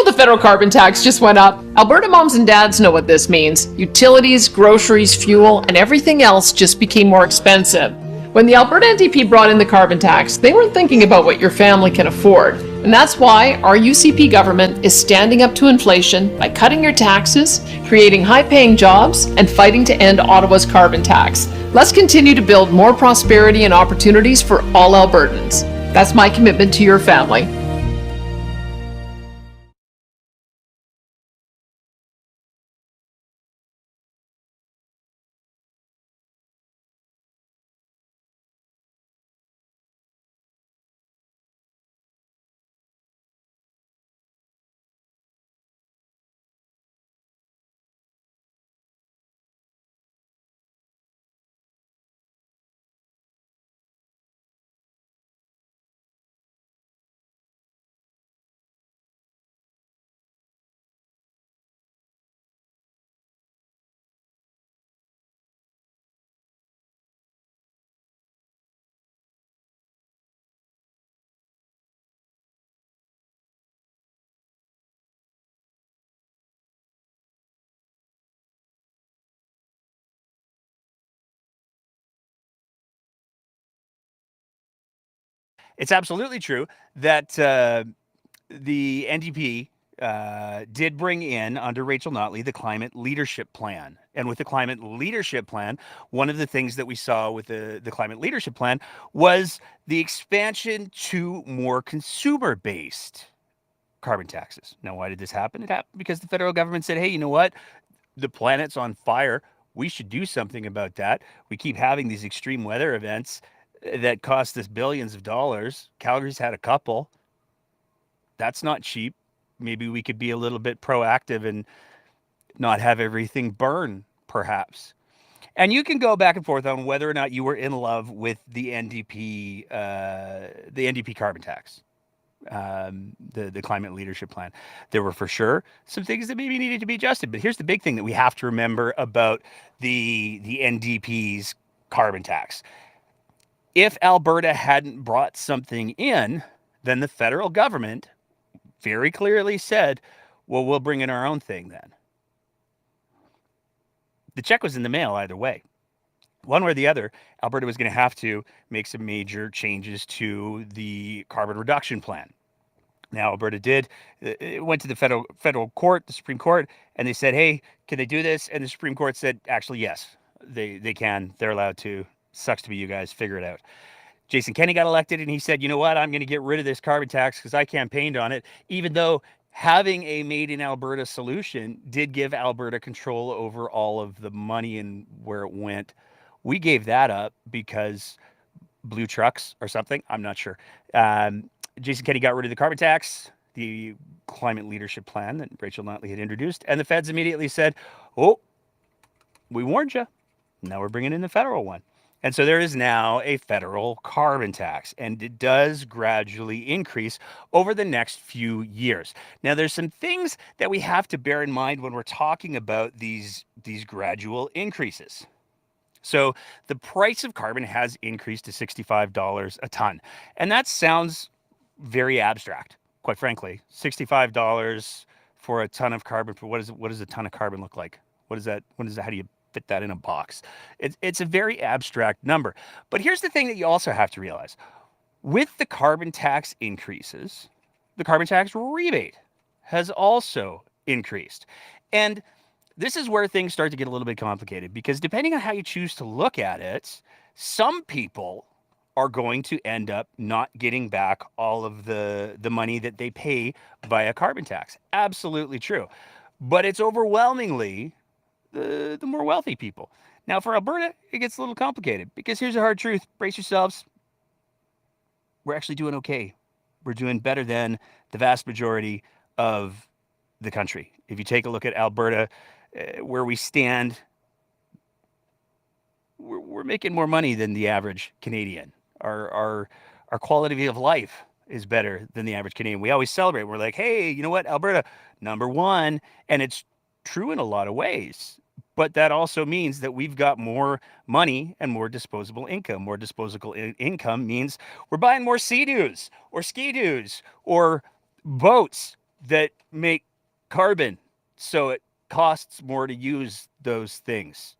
The federal carbon tax just went up. Alberta moms and dads know what this means. Utilities, groceries, fuel, and everything else just became more expensive. When the Alberta NDP brought in the carbon tax, they weren't thinking about what your family can afford. And that's why our UCP government is standing up to inflation by cutting your taxes, creating high-paying jobs, and fighting to end Ottawa's carbon tax. Let's continue to build more prosperity and opportunities for all Albertans. That's my commitment to your family. It's absolutely true that the NDP did bring in, under Rachel Notley, the Climate Leadership Plan. And with the Climate Leadership Plan, one of the things that we saw with the Climate Leadership Plan was the expansion to more consumer-based carbon taxes. Now, why did this happen? It happened because the federal government said, hey, you know what? The planet's on fire. We should do something about that. We keep having these extreme weather events that cost us billions of dollars. Calgary's had a couple. That's not cheap. Maybe we could be a little bit proactive and not have everything burn, perhaps. And you can go back and forth on whether or not you were in love with the NDP carbon tax, the Climate Leadership Plan. There were for sure some things that maybe needed to be adjusted. But here's the big thing that we have to remember about the NDP's carbon tax. If Alberta hadn't brought something in, then the federal government very clearly said, well, we'll bring in our own thing then. The check was in the mail either way. One way or the other, Alberta was going to have to make some major changes to the carbon reduction plan. Now, Alberta did. It went to the federal court, the Supreme Court, and they said, hey, can they do this? And the Supreme Court said, actually, yes, they can. They're allowed to. Sucks to be you guys. Figure it out. Jason Kenney got elected, and he said, you know what? I'm going to get rid of this carbon tax because I campaigned on it, even though having a made in Alberta solution did give Alberta control over all of the money and where it went. We gave that up because blue trucks or something. I'm not sure. Jason Kenney got rid of the carbon tax, the Climate Leadership Plan that Rachel Notley had introduced, and the feds immediately said, oh, we warned you. Now we're bringing in the federal one. And so there is now a federal carbon tax, and it does gradually increase over the next few years. Now, there's some things that we have to bear in mind when we're talking about these gradual increases. So the price of carbon has increased to $65 a ton. And that sounds very abstract, quite frankly. $65 for a ton of carbon. For what does a ton of carbon look like? What is that? How do you fit that in a box? It's a very abstract number. But here's the thing that you also have to realize. With the carbon tax increases, the carbon tax rebate has also increased. And this is where things start to get a little bit complicated, because depending on how you choose to look at it, some people are going to end up not getting back all of the money that they pay via carbon tax. Absolutely true. But it's overwhelmingly the more wealthy people. Now, for Alberta, it gets a little complicated because here's a hard truth. Brace yourselves. We're actually doing okay. We're doing better than the vast majority of the country. If you take a look at Alberta, where we stand, we're making more money than the average Canadian. Our quality of life is better than the average Canadian. We always celebrate. We're like, hey, you know what, Alberta, #1, and it's true in a lot of ways. But that also means that we've got more money and more disposable income. More disposable income means we're buying more sea-doos or ski-doos or boats that make carbon. So it costs more to use those things,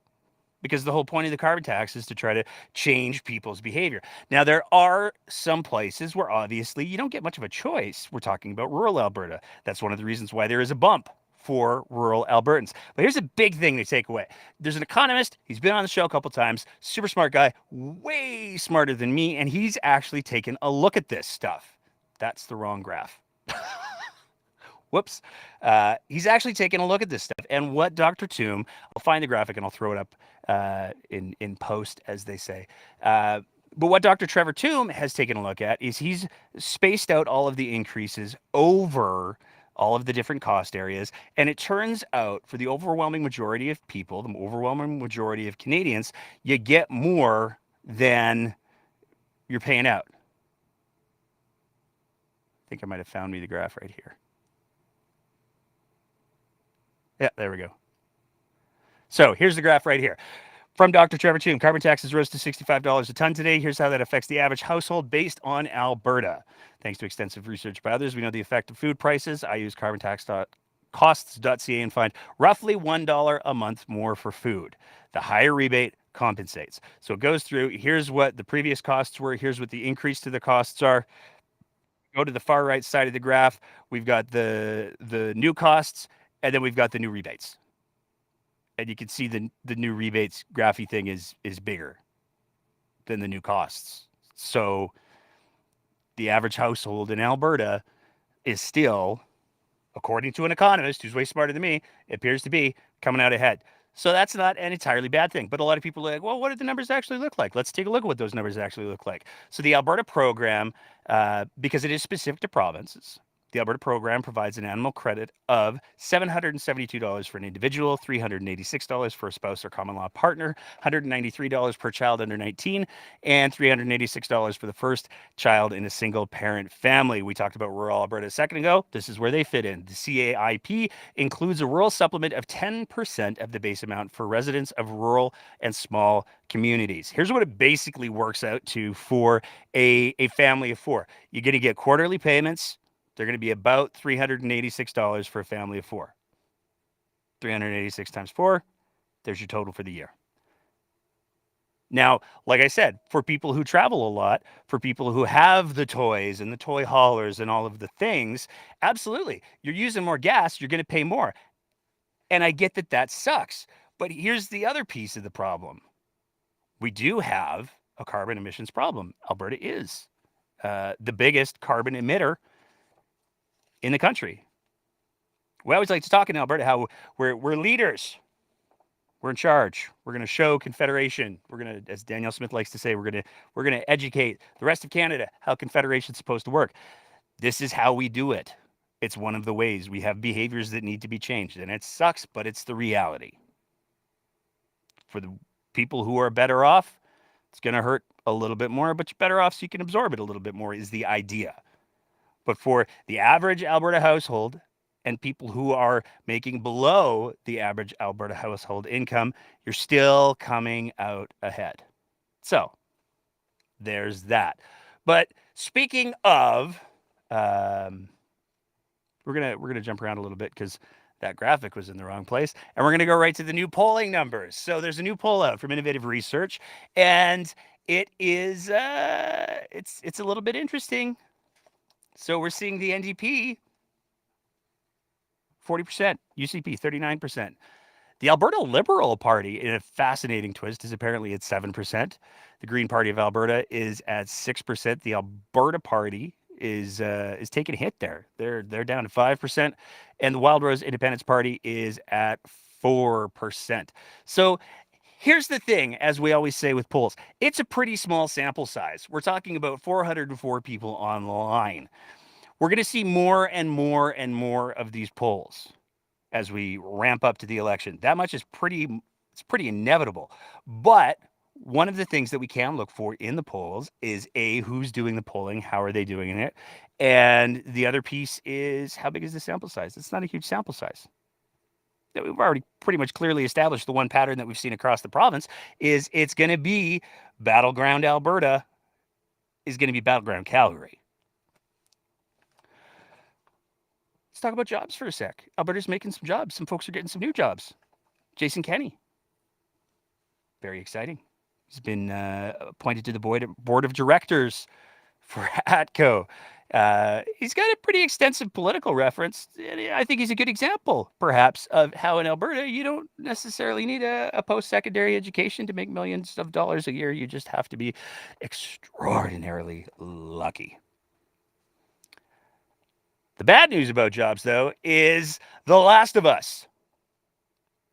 because the whole point of the carbon tax is to try to change people's behavior. Now, there are some places where obviously you don't get much of a choice. We're talking about rural Alberta. That's one of the reasons why there is a bump for rural Albertans. But here's a big thing to take away. There's an economist. He's been on the show a couple times. Super smart guy, way smarter than me. And he's actually taken a look at this stuff. That's the wrong graph. Whoops. He's actually taken a look at this stuff. And what Dr. Toom, I'll find the graphic and I'll throw it up in post, as they say. But what Dr. Trevor Toom has taken a look at is he's spaced out all of the increases over all of the different cost areas. And it turns out, for the overwhelming majority of people, the overwhelming majority of Canadians, you get more than you're paying out. I think I might have found me the graph right here. Yeah, there we go. So here's the graph right here. From Dr. Trevor Toom, carbon taxes rose to $65 a ton today. Here's how that affects the average household based on Alberta. Thanks to extensive research by others, we know the effect of food prices. I use carbontax.costs.ca and find roughly $1 a month more for food. The higher rebate compensates. So it goes through. Here's what the previous costs were. Here's what the increase to the costs are. Go to the far right side of the graph. We've got the new costs, and then we've got the new rebates. And you can see the new rebates graphy thing is bigger than the new costs. So the average household in Alberta is still, according to an economist who's way smarter than me, it appears to be coming out ahead. So that's not an entirely bad thing. But a lot of people are like, well, what do the numbers actually look like? Let's take a look at what those numbers actually look like. So the Alberta program, because it is specific to provinces, the Alberta program provides an annual credit of $772 for an individual, $386 for a spouse or common law partner, $193 per child under 19, and $386 for the first child in a single parent family. We talked about rural Alberta a second ago. This is where they fit in. The CAIP includes a rural supplement of 10% of the base amount for residents of rural and small communities. Here's what it basically works out to for a family of four. You're going to get quarterly payments. They're going to be about $386 for a family of four. 386 times 4, there's your total for the year. Now, like I said, for people who travel a lot, for people who have the toys and the toy haulers and all of the things, absolutely. You're using more gas, you're going to pay more. And I get that that sucks. But here's the other piece of the problem. We do have a carbon emissions problem. Alberta is the biggest carbon emitter in the country. We always like to talk in Alberta how we're leaders. We're in charge. We're going to show Confederation. We're going to, as Danielle Smith likes to say, we're going to educate the rest of Canada how Confederation's supposed to work. This is how we do it. It's one of the ways. We have behaviors that need to be changed, and it sucks, but it's the reality. For the people who are better off, it's going to hurt a little bit more, but you're better off so you can absorb it a little bit more is the idea. But for the average Alberta household and people who are making below the average Alberta household income, you're still coming out ahead. So there's that. But speaking of, we're gonna jump around a little bit because that graphic was in the wrong place, and we're gonna go right to the new polling numbers. So there's a new poll out from Innovative Research, and it is it's a little bit interesting. So we're seeing the NDP 40%, UCP 39%. The Alberta Liberal Party, in a fascinating twist, is apparently at 7%. The Green Party of Alberta is at 6%. The Alberta Party is taking a hit there. They're down to 5%, and the Wild Rose Independence Party is at 4%. So here's the thing, as we always say with polls, it's a pretty small sample size. We're talking about 404 people online. We're going to see more and more and more of these polls as we ramp up to the election. That much is pretty inevitable. But one of the things that we can look for in the polls is A, who's doing the polling, how are they doing it? And the other piece is, how big is the sample size? It's not a huge sample size. We've already pretty much clearly established the one pattern that we've seen across the province is it's going to be battleground Alberta is going to be battleground Calgary. Let's talk about jobs for a sec. Alberta's making some jobs. Some folks are getting some new jobs. Jason Kenney. Very exciting. He's been appointed to the board of directors for ATCO. He's got a pretty extensive political reference. I think he's a good example, perhaps, of how in Alberta you don't necessarily need a post-secondary education to make millions of dollars a year. You just have to be extraordinarily lucky. The bad news about jobs, though, is The Last of Us,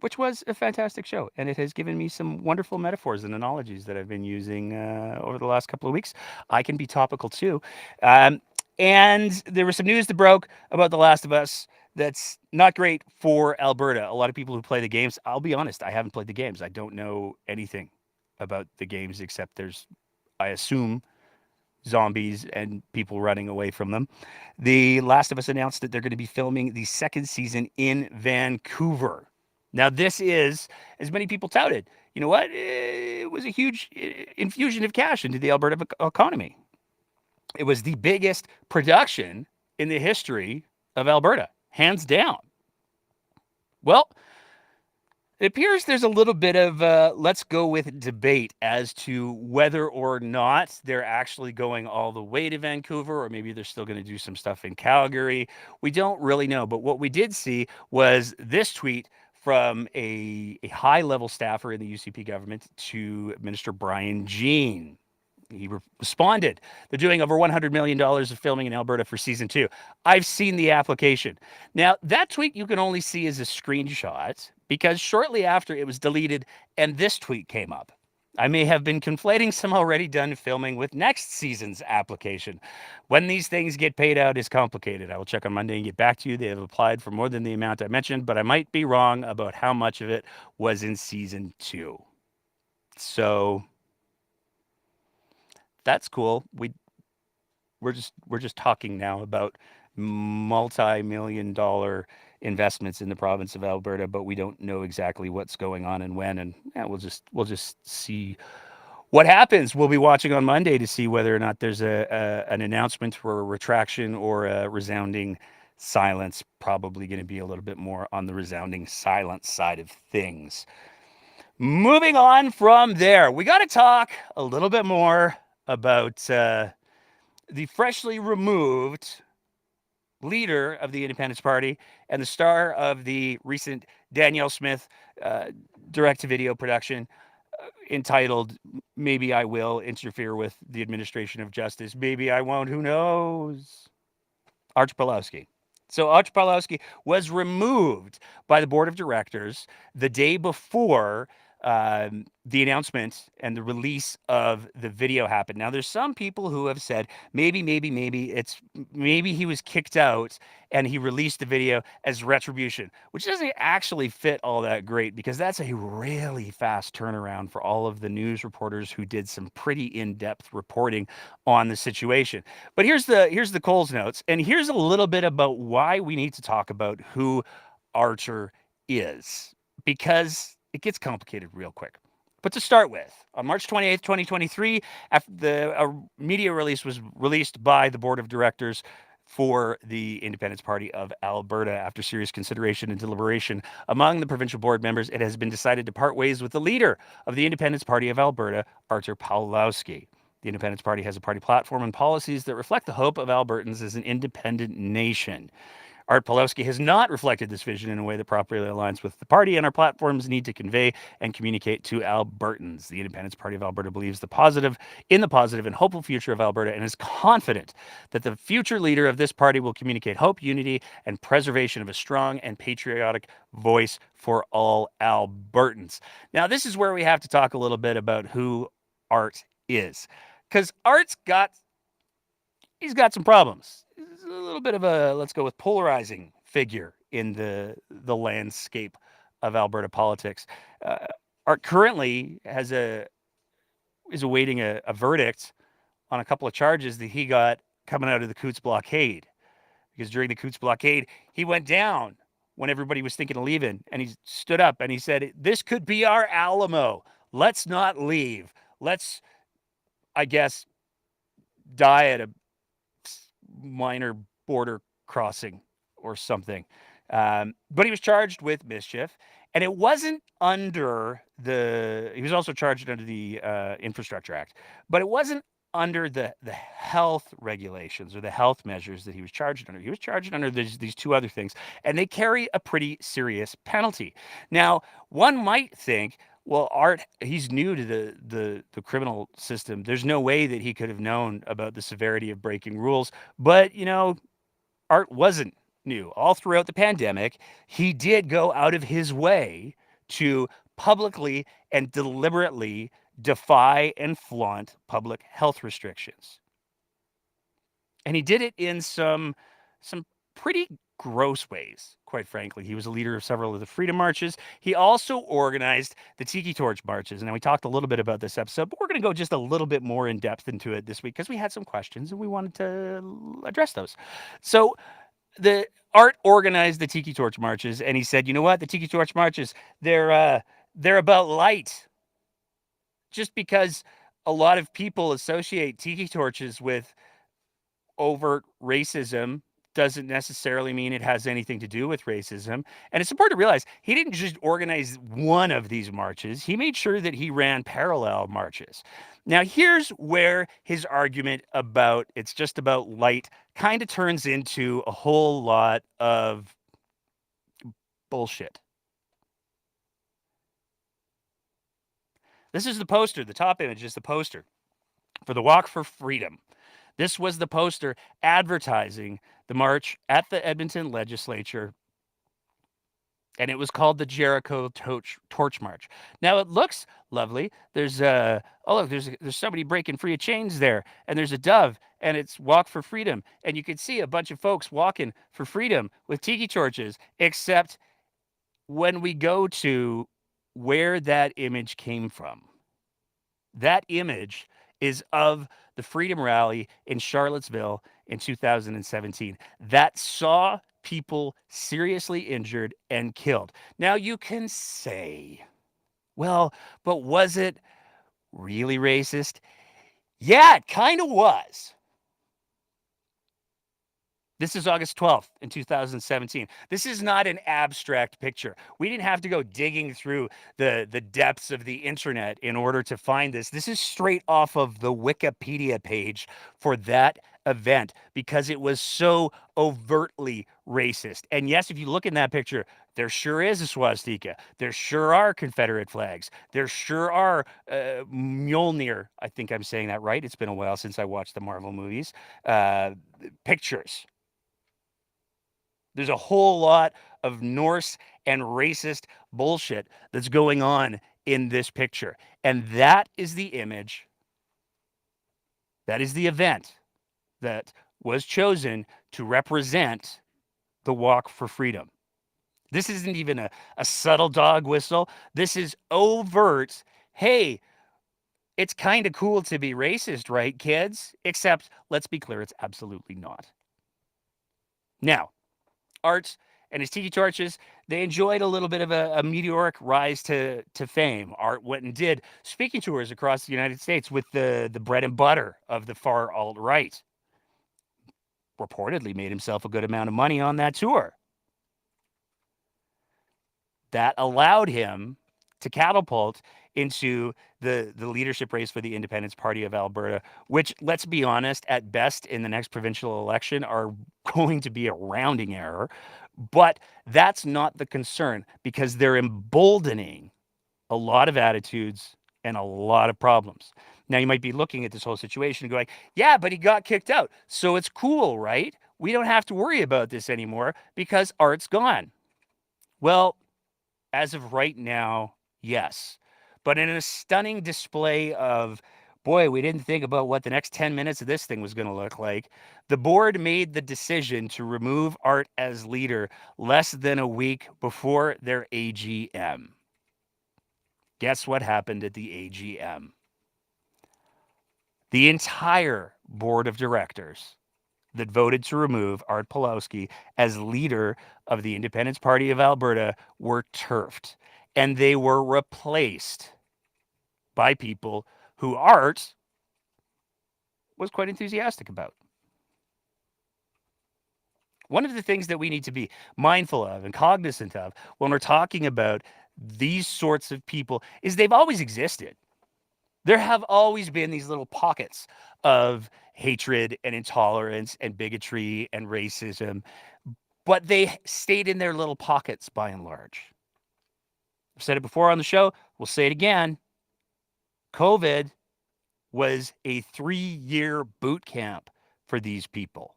which was a fantastic show, and it has given me some wonderful metaphors and analogies that I've been using over the last couple of weeks. I can be topical, too. And there was some news that broke about The Last of Us that's not great for Alberta. A lot of people who play the games, I'll be honest, I haven't played the games. I don't know anything about the games except there's, I assume, zombies and people running away from them. The Last of Us announced that they're going to be filming the second season in Vancouver. Now, this is, as many people touted, you know what? It was a huge infusion of cash into the Alberta economy. It was the biggest production in the history of Alberta, hands down. Well, it appears there's a little bit of let's go with debate as to whether or not they're actually going all the way to Vancouver, or maybe they're still going to do some stuff in Calgary. We don't really know. But what we did see was this tweet from a high-level staffer in the UCP government to Minister Brian Jean. He responded, they're doing over $100 million of filming in Alberta for season 2. I've seen the application. Now, that tweet you can only see as a screenshot because shortly after it was deleted and this tweet came up. I may have been conflating some already done filming with next season's application. When these things get paid out is complicated. I will check on Monday and get back to you. They have applied for more than the amount I mentioned, but I might be wrong about how much of it was in season 2. So that's cool. We're just talking now about multi-million-dollar investments in the province of Alberta, but we don't know exactly what's going on and when. And yeah, we'll just see what happens. We'll be watching on Monday to see whether or not there's an announcement for a retraction or a resounding silence. Probably going to be a little bit more on the resounding silence side of things. Moving on from there, we got to talk a little bit more about the freshly removed leader of the Independence Party and the star of the recent Danielle Smith direct-to-video production entitled Maybe I Will Interfere with the Administration of Justice. Maybe I won't. Who knows? Arch Palowski. So Arch Palowski was removed by the board of directors the day before the announcement and the release of the video happened. Now, there's some people who have said maybe he was kicked out and he released the video as retribution, which doesn't actually fit all that great because that's a really fast turnaround for all of the news reporters who did some pretty in-depth reporting on the situation. But here's the Coles notes, and here's a little bit about why we need to talk about who Archer is, because it gets complicated real quick. But to start with, on March 28th, 2023, after the media release was released by the board of directors for the Independence Party of Alberta, after serious consideration and deliberation among the provincial board members, it has been decided to part ways with the leader of the Independence Party of Alberta, Archer Palowski. The Independence Party has a party platform and policies that reflect the hope of Albertans as an independent nation. Art Palowski has not reflected this vision in a way that properly aligns with the party and our platforms need to convey and communicate to Albertans. The Independence Party of Alberta believes in the positive and hopeful future of Alberta and is confident that the future leader of this party will communicate hope, unity, and preservation of a strong and patriotic voice for all Albertans. Now, this is where we have to talk a little bit about who Art is, because he's got some problems. He's a little bit of a, let's go with, polarizing figure in the landscape of Alberta politics. Art currently is awaiting a verdict on a couple of charges that he got coming out of the Coutts blockade. Because during the Coutts blockade, he went down when everybody was thinking of leaving, and he stood up and he said, "This could be our Alamo. Let's not leave. Let's, I guess, die at a minor border crossing or something." But he was charged with mischief, and it wasn't under he was also charged under the Infrastructure Act, but it wasn't under the health regulations or the health measures that he was charged under. He was charged under these two other things, and they carry a pretty serious penalty. Now, one might think, well, Art, he's new to the criminal system. There's no way that he could have known about the severity of breaking rules. But, Art wasn't new. All throughout the pandemic, he did go out of his way to publicly and deliberately defy and flaunt public health restrictions. And he did it in some pretty gross ways, quite frankly. He was a leader of several of the freedom marches. He also organized the Tiki Torch marches. And we talked a little bit about this episode, but we're going to go just a little bit more in depth into it this week because we had some questions and we wanted to address those. So the Art organized the Tiki Torch marches, and he said, you know what? The Tiki Torch marches, they're about light. Just because a lot of people associate Tiki Torches with overt racism doesn't necessarily mean it has anything to do with racism. And it's important to realize he didn't just organize one of these marches. He made sure that he ran parallel marches. Now, here's where his argument about it's just about light kind of turns into a whole lot of bullshit. This is the poster. The top image is the poster for the Walk for Freedom. This was the poster advertising the march at the Edmonton legislature, and it was called the Jericho Torch March. Now, it looks lovely. There's look, there's somebody breaking free of chains there, and there's a dove, and it's Walk for Freedom. And you can see a bunch of folks walking for freedom with tiki torches, except when we go to where that image came from. That image is of the Freedom Rally in Charlottesville in 2017 that saw people seriously injured and killed. Now, you can say, well, but was it really racist? Yeah, it kind of was. This is August 12th in 2017. This is not an abstract picture. We didn't have to go digging through the depths of the internet in order to find this. This is straight off of the Wikipedia page for that event because it was so overtly racist. And yes, if you look in that picture, there sure is a swastika. There sure are Confederate flags. There sure are Mjolnir. I think I'm saying that right. It's been a while since I watched the Marvel movies. Pictures. There's a whole lot of Norse and racist bullshit that's going on in this picture. And that is the image, that is the event that was chosen to represent the Walk for Freedom. This isn't even a subtle dog whistle. This is overt, hey, it's kind of cool to be racist, right, kids? Except, let's be clear, it's absolutely not. Now, Art and his tiki torches, they enjoyed a little bit of a meteoric rise to fame. Art went and did speaking tours across the United States with the bread and butter of the far alt-right. Reportedly made himself a good amount of money on that tour. That allowed him to catapult into the leadership race for the Independence Party of Alberta, which, let's be honest, at best in the next provincial election are going to be a rounding error, but that's not the concern because they're emboldening a lot of attitudes and a lot of problems. Now, you might be looking at this whole situation and going, yeah, but he got kicked out. So it's cool, right? We don't have to worry about this anymore because Art's gone. Well, as of right now, yes. But in a stunning display of, boy, we didn't think about what the next 10 minutes of this thing was going to look like, the board made the decision to remove Art as leader less than a week before their AGM. Guess what happened at the AGM? The entire board of directors that voted to remove Art Palowski as leader of the Independence Party of Alberta were turfed, and they were replaced by people who Art was quite enthusiastic about. One of the things that we need to be mindful of and cognizant of when we're talking about these sorts of people is they've always existed. There have always been these little pockets of hatred and intolerance and bigotry and racism, but they stayed in their little pockets by and large. I've said it before on the show. We'll say it again. COVID was a 3-year boot camp for these people.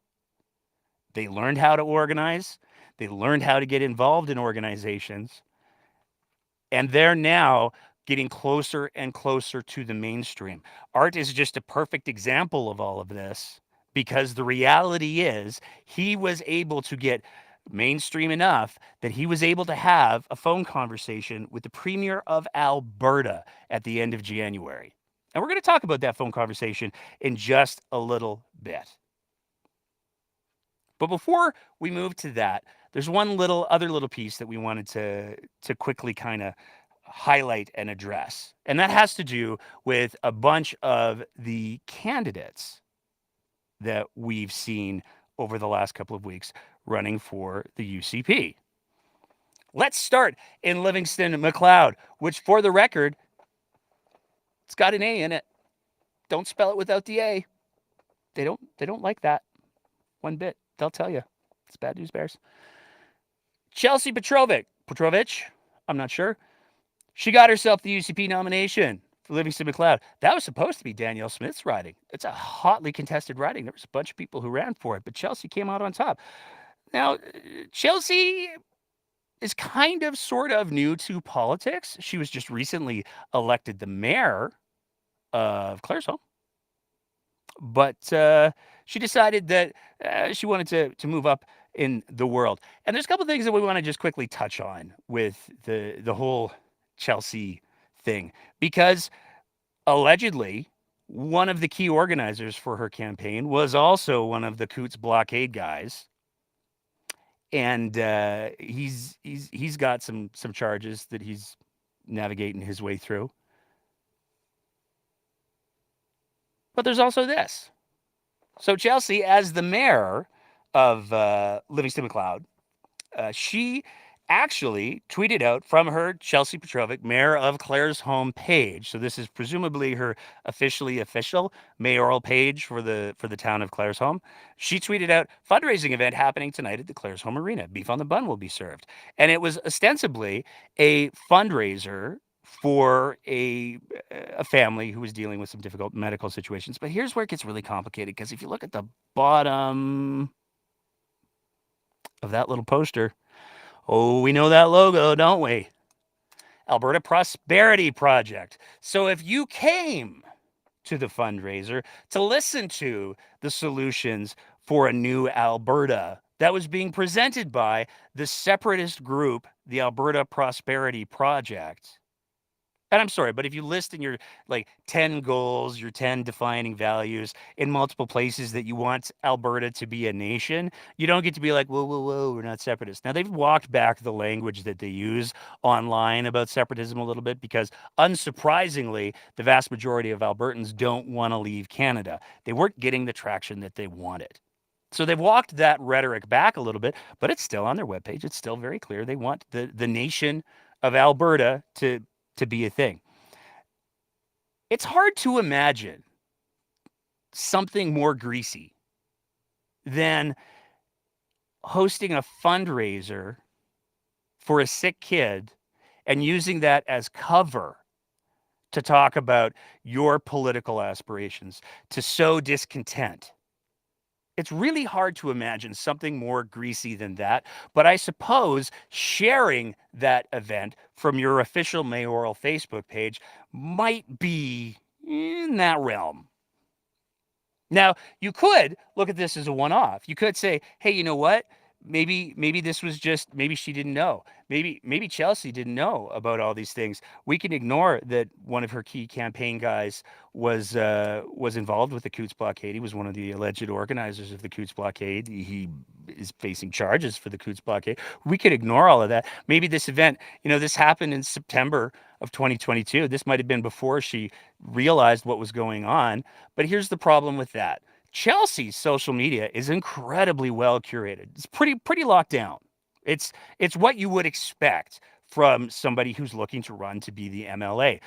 They learned how to organize. They learned how to get involved in organizations. And they're now getting closer and closer to the mainstream. Art is just a perfect example of all of this because the reality is he was able to get mainstream enough that he was able to have a phone conversation with the Premier of Alberta at the end of January. And we're going to talk about that phone conversation in just a little bit. But before we move to that, there's one other little piece that we wanted to quickly kind of highlight and address. And that has to do with a bunch of the candidates that we've seen over the last couple of weeks running for the UCP. Let's start in Livingston McLeod, which for the record, it's got an A in it. Don't spell it without the A. They don't like that one bit. They'll tell you. It's bad news bears. Chelsea Petrovic, I'm not sure. She got herself the UCP nomination for Livingston McLeod. That was supposed to be Danielle Smith's riding. It's a hotly contested riding. There was a bunch of people who ran for it, but Chelsea came out on top. Now, Chelsea is kind of sort of new to politics. She was just recently elected the mayor of Claresholm. But she decided that she wanted to move up in the world. And there's a couple of things that we want to just quickly touch on with the whole Chelsea thing, because allegedly one of the key organizers for her campaign was also one of the Coots blockade guys. And he's got some charges that he's navigating his way through. But there's also this. So Chelsea, as the mayor of Livingston McLeod, she actually tweeted out from her Chelsea Petrovic, mayor of Claresholm page. So this is presumably her official mayoral page for the town of Claresholm. She tweeted out, fundraising event happening tonight at the Claresholm Arena. Beef on the bun will be served. And it was ostensibly a fundraiser for a family who was dealing with some difficult medical situations. But here's where it gets really complicated, because if you look at the bottom of that little poster, oh, we know that logo, don't we? Alberta Prosperity Project. So if you came to the fundraiser to listen to the solutions for a new Alberta that was being presented by the separatist group, the Alberta Prosperity Project. And I'm sorry, but if you list in your 10 goals, your 10 defining values in multiple places that you want Alberta to be a nation, you don't get to be like, whoa, we're not separatists. Now, they've walked back the language that they use online about separatism a little bit because, unsurprisingly, the vast majority of Albertans don't want to leave Canada. They weren't getting the traction that they wanted. So they've walked that rhetoric back a little bit, but it's still on their webpage. It's still very clear. They want the nation of Alberta to be a thing. It's hard to imagine something more greasy than hosting a fundraiser for a sick kid and using that as cover to talk about your political aspirations, to sow discontent. It's really hard to imagine something more greasy than that, but I suppose sharing that event from your official mayoral Facebook page might be in that realm. Now, you could look at this as a one-off. You could say, hey, you know what? Maybe this was just, maybe she didn't know. Maybe Chelsea didn't know about all these things. We can ignore that one of her key campaign guys was involved with the Coots blockade. He was one of the alleged organizers of the Coots blockade. He is facing charges for the Coots blockade. We could ignore all of that. Maybe this event, this happened in September of 2022. This might have been before she realized what was going on. But here's the problem with that. Chelsea's social media is incredibly well curated. It's pretty locked down. It's what you would expect from somebody who's looking to run to be the MLA.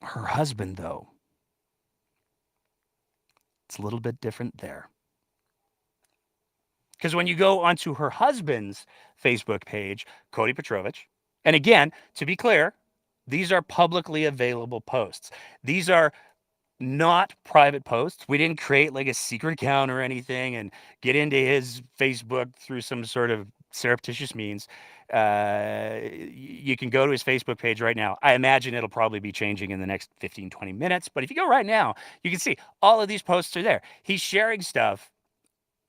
Her husband, though, it's a little bit different there. Because when you go onto her husband's Facebook page, Cody Petrovic, and again, to be clear, these are publicly available posts. These are not private posts. We didn't create like a secret account or anything and get into his Facebook through some sort of surreptitious means. You can go to his Facebook page right now. I imagine it'll probably be changing in the next 15, 20 minutes. But if you go right now, you can see all of these posts are there. He's sharing stuff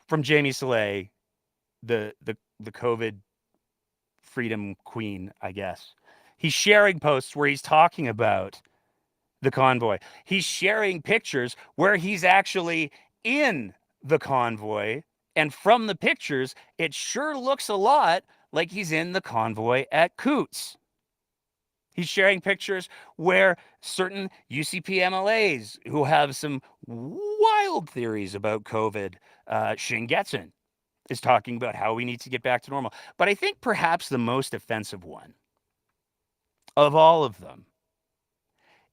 from Jamie Soleil, the COVID freedom queen, I guess. He's sharing posts where he's talking about the convoy. He's sharing pictures where he's actually in the convoy. And from the pictures, it sure looks a lot like he's in the convoy at Coots. He's sharing pictures where certain UCP MLAs who have some wild theories about COVID, Shane Getson, is talking about how we need to get back to normal. But I think perhaps the most offensive one of all of them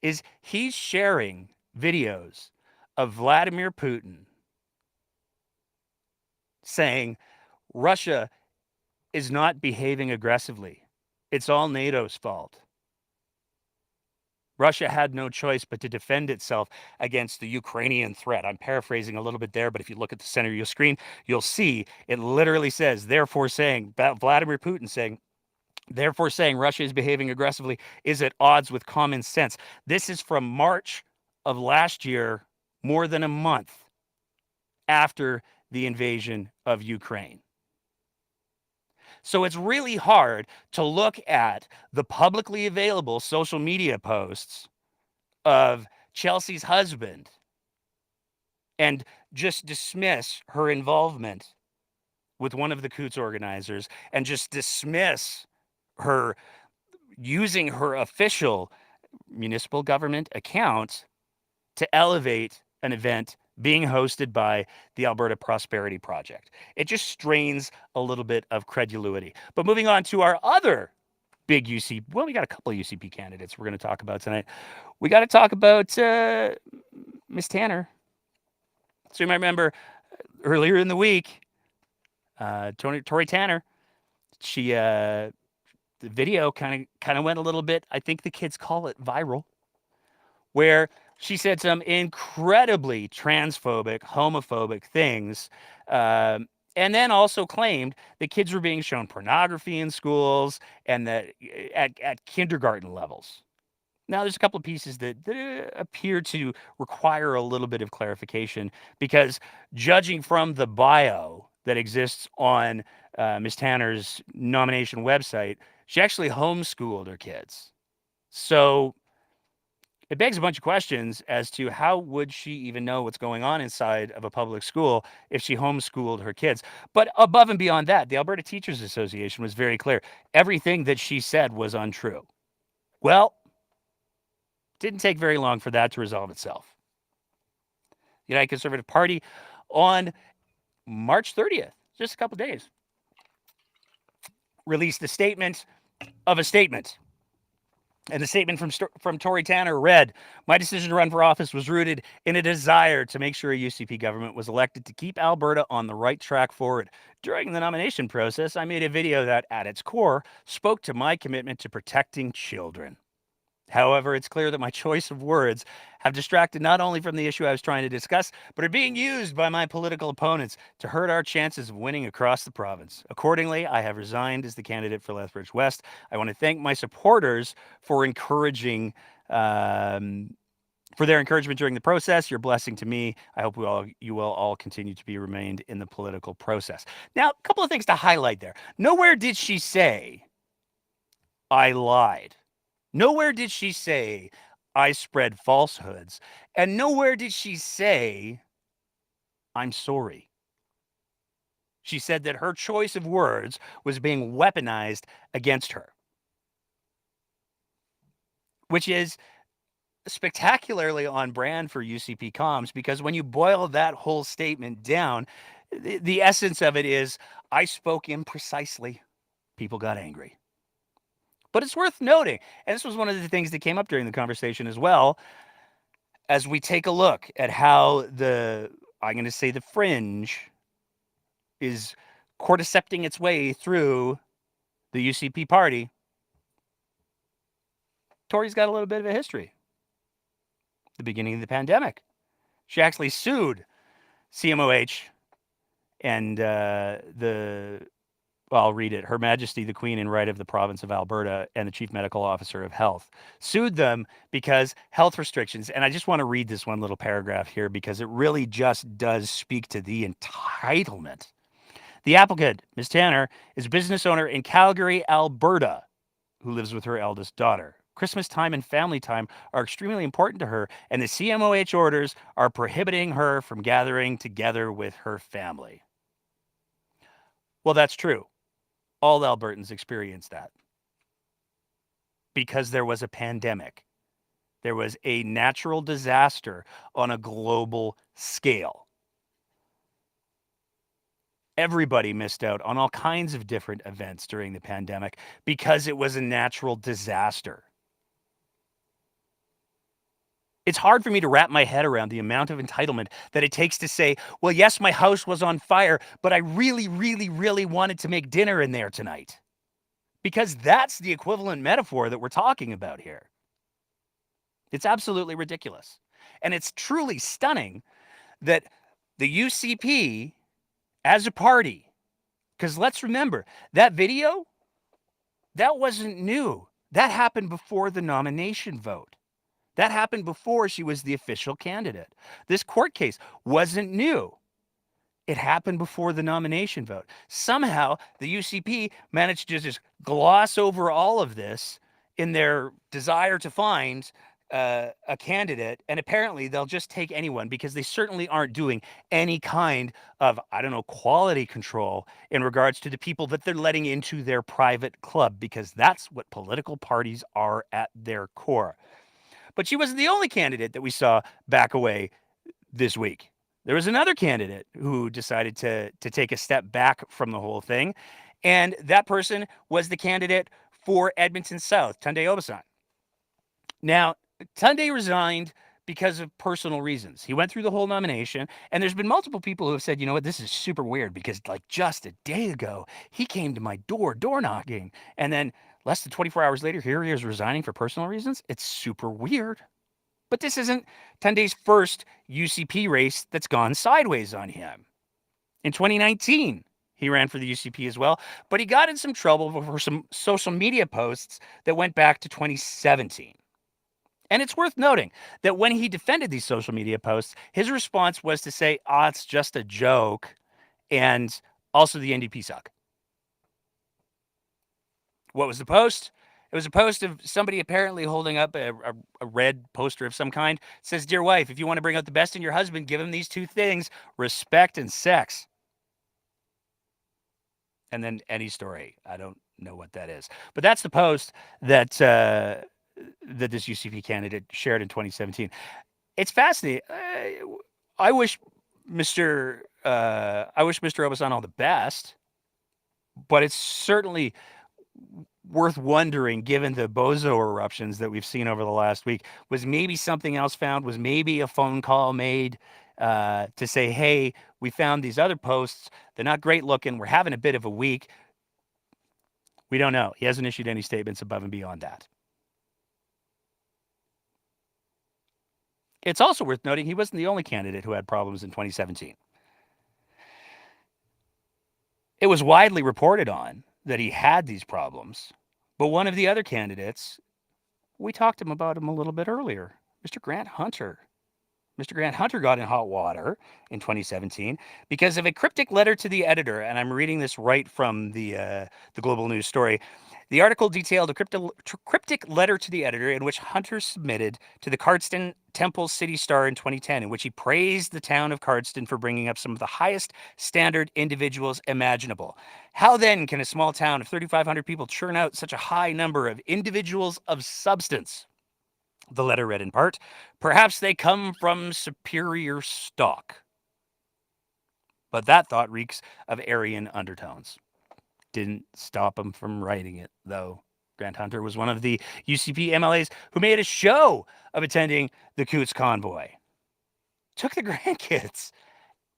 is he's sharing videos of Vladimir Putin saying Russia is not behaving aggressively. It's all NATO's fault. Russia had no choice but to defend itself against the Ukrainian threat. I'm paraphrasing a little bit there, but if you look at the center of your screen, you'll see it literally says, therefore saying, Vladimir Putin saying, therefore saying Russia is behaving aggressively is at odds with common sense. This is from March of last year, more than a month after the invasion of Ukraine. So it's really hard to look at the publicly available social media posts of Chelsea's husband and just dismiss her involvement with one of the Coots organizers and just dismiss her using her official municipal government account to elevate an event being hosted by the Alberta Prosperity Project. It just strains a little bit of credulity. But moving on to our other big UCP, well, we got a couple of UCP candidates we're going to talk about tonight. We got to talk about Miss Tanner. So you might remember earlier in the week, Tori Tanner, she the video kind of went a little bit, I think the kids call it viral, where she said some incredibly transphobic, homophobic things, and then also claimed that kids were being shown pornography in schools and that at kindergarten levels. Now, there's a couple of pieces that appear to require a little bit of clarification because judging from the bio that exists on Ms. Tanner's nomination website, she actually homeschooled her kids. So it begs a bunch of questions as to how would she even know what's going on inside of a public school if she homeschooled her kids. But above and beyond that, the Alberta Teachers Association was very clear. Everything that she said was untrue. Well, didn't take very long for that to resolve itself. The United Conservative Party on March 30th, just a couple days, released a statement of a statement. And the statement from Tori Tanner read, "My decision to run for office was rooted in a desire to make sure a UCP government was elected to keep Alberta on the right track forward. During the nomination process, I made a video that, at its core, spoke to my commitment to protecting children. However, it's clear that my choice of words have distracted not only from the issue I was trying to discuss, but are being used by my political opponents to hurt our chances of winning across the province. Accordingly, I have resigned as the candidate for Lethbridge West. I want to thank my supporters for encouraging for their encouragement during the process. Your blessing to me. I hope you will all continue to be remained in the political process." Now, a couple of things to highlight there. Nowhere did she say, "I lied." Nowhere did she say, "I spread falsehoods." And nowhere did she say, "I'm sorry." She said that her choice of words was being weaponized against her, which is spectacularly on brand for UCP comms, because when you boil that whole statement down, the essence of it is, I spoke imprecisely. People got angry. But it's worth noting, and this was one of the things that came up during the conversation as well, as we take a look at how I'm going to say the fringe is cordycepting its way through the UCP party. Tori's got a little bit of a history. The beginning of the pandemic, she actually sued CMOH and I'll read it. Her Majesty the Queen in Right of the Province of Alberta and the Chief Medical Officer of Health sued them because health restrictions. And I just want to read this one little paragraph here because it really just does speak to the entitlement. The applicant, Ms. Tanner, is a business owner in Calgary, Alberta, who lives with her eldest daughter. Christmas time and family time are extremely important to her, and the CMOH orders are prohibiting her from gathering together with her family. Well, that's true. All Albertans experienced that because there was a pandemic. There was a natural disaster on a global scale. Everybody missed out on all kinds of different events during the pandemic because it was a natural disaster. It's hard for me to wrap my head around the amount of entitlement that it takes to say, well, yes, my house was on fire, but I really, really, really wanted to make dinner in there tonight. Because that's the equivalent metaphor that we're talking about here. It's absolutely ridiculous. And it's truly stunning that the UCP, as a party, because let's remember, that video, that wasn't new. That happened before the nomination vote. That happened before she was the official candidate. This court case wasn't new. It happened before the nomination vote. Somehow, the UCP managed to just gloss over all of this in their desire to find a candidate, and apparently they'll just take anyone because they certainly aren't doing any kind of, quality control in regards to the people that they're letting into their private club, because that's what political parties are at their core. But she wasn't the only candidate that we saw back away this week. There was another candidate who decided to take a step back from the whole thing, and that person was the candidate for Edmonton South, Tunde Obasan. Now, Tunde resigned because of personal reasons. He went through the whole nomination, and there's been multiple people who have said, you know what, this is super weird because just a day ago, he came to my door knocking, and then less than 24 hours later, here he is resigning for personal reasons. It's super weird. But this isn't Tunde's first UCP race that's gone sideways on him. In 2019, he ran for the UCP as well, but he got in some trouble for some social media posts that went back to 2017. And it's worth noting that when he defended these social media posts, his response was to say, it's just a joke, and also the NDP suck. What was the post? It was a post of somebody apparently holding up a red poster of some kind. It says, "Dear wife, if you want to bring out the best in your husband, give him these two things, respect and sex." And then any story. I don't know what that is. But that's the post that this UCP candidate shared in 2017. It's fascinating. I wish Mr. Obasan all the best, but it's certainly worth wondering, given the bozo eruptions that we've seen over the last week, was maybe something else found? Was maybe a phone call made to say, hey, we found these other posts. They're not great looking. We're having a bit of a week. We don't know. He hasn't issued any statements above and beyond that. It's also worth noting he wasn't the only candidate who had problems in 2017. It was widely reported on that he had these problems, but one of the other candidates, we talked about him a little bit earlier, Mr. Grant Hunter. Mr. Grant Hunter got in hot water in 2017 because of a cryptic letter to the editor, and I'm reading this right from the Global News story. The article detailed a cryptic letter to the editor in which Hunter submitted to the Cardston Temple City Star in 2010, in which he praised the town of Cardston for bringing up some of the highest standard individuals imaginable. How then can a small town of 3,500 people churn out such a high number of individuals of substance? The letter read in part, perhaps they come from superior stock. But that thought reeks of Aryan undertones. Didn't stop him from writing it, though. Grant Hunter was one of the UCP MLAs who made a show of attending the Coots convoy. Took the grandkids,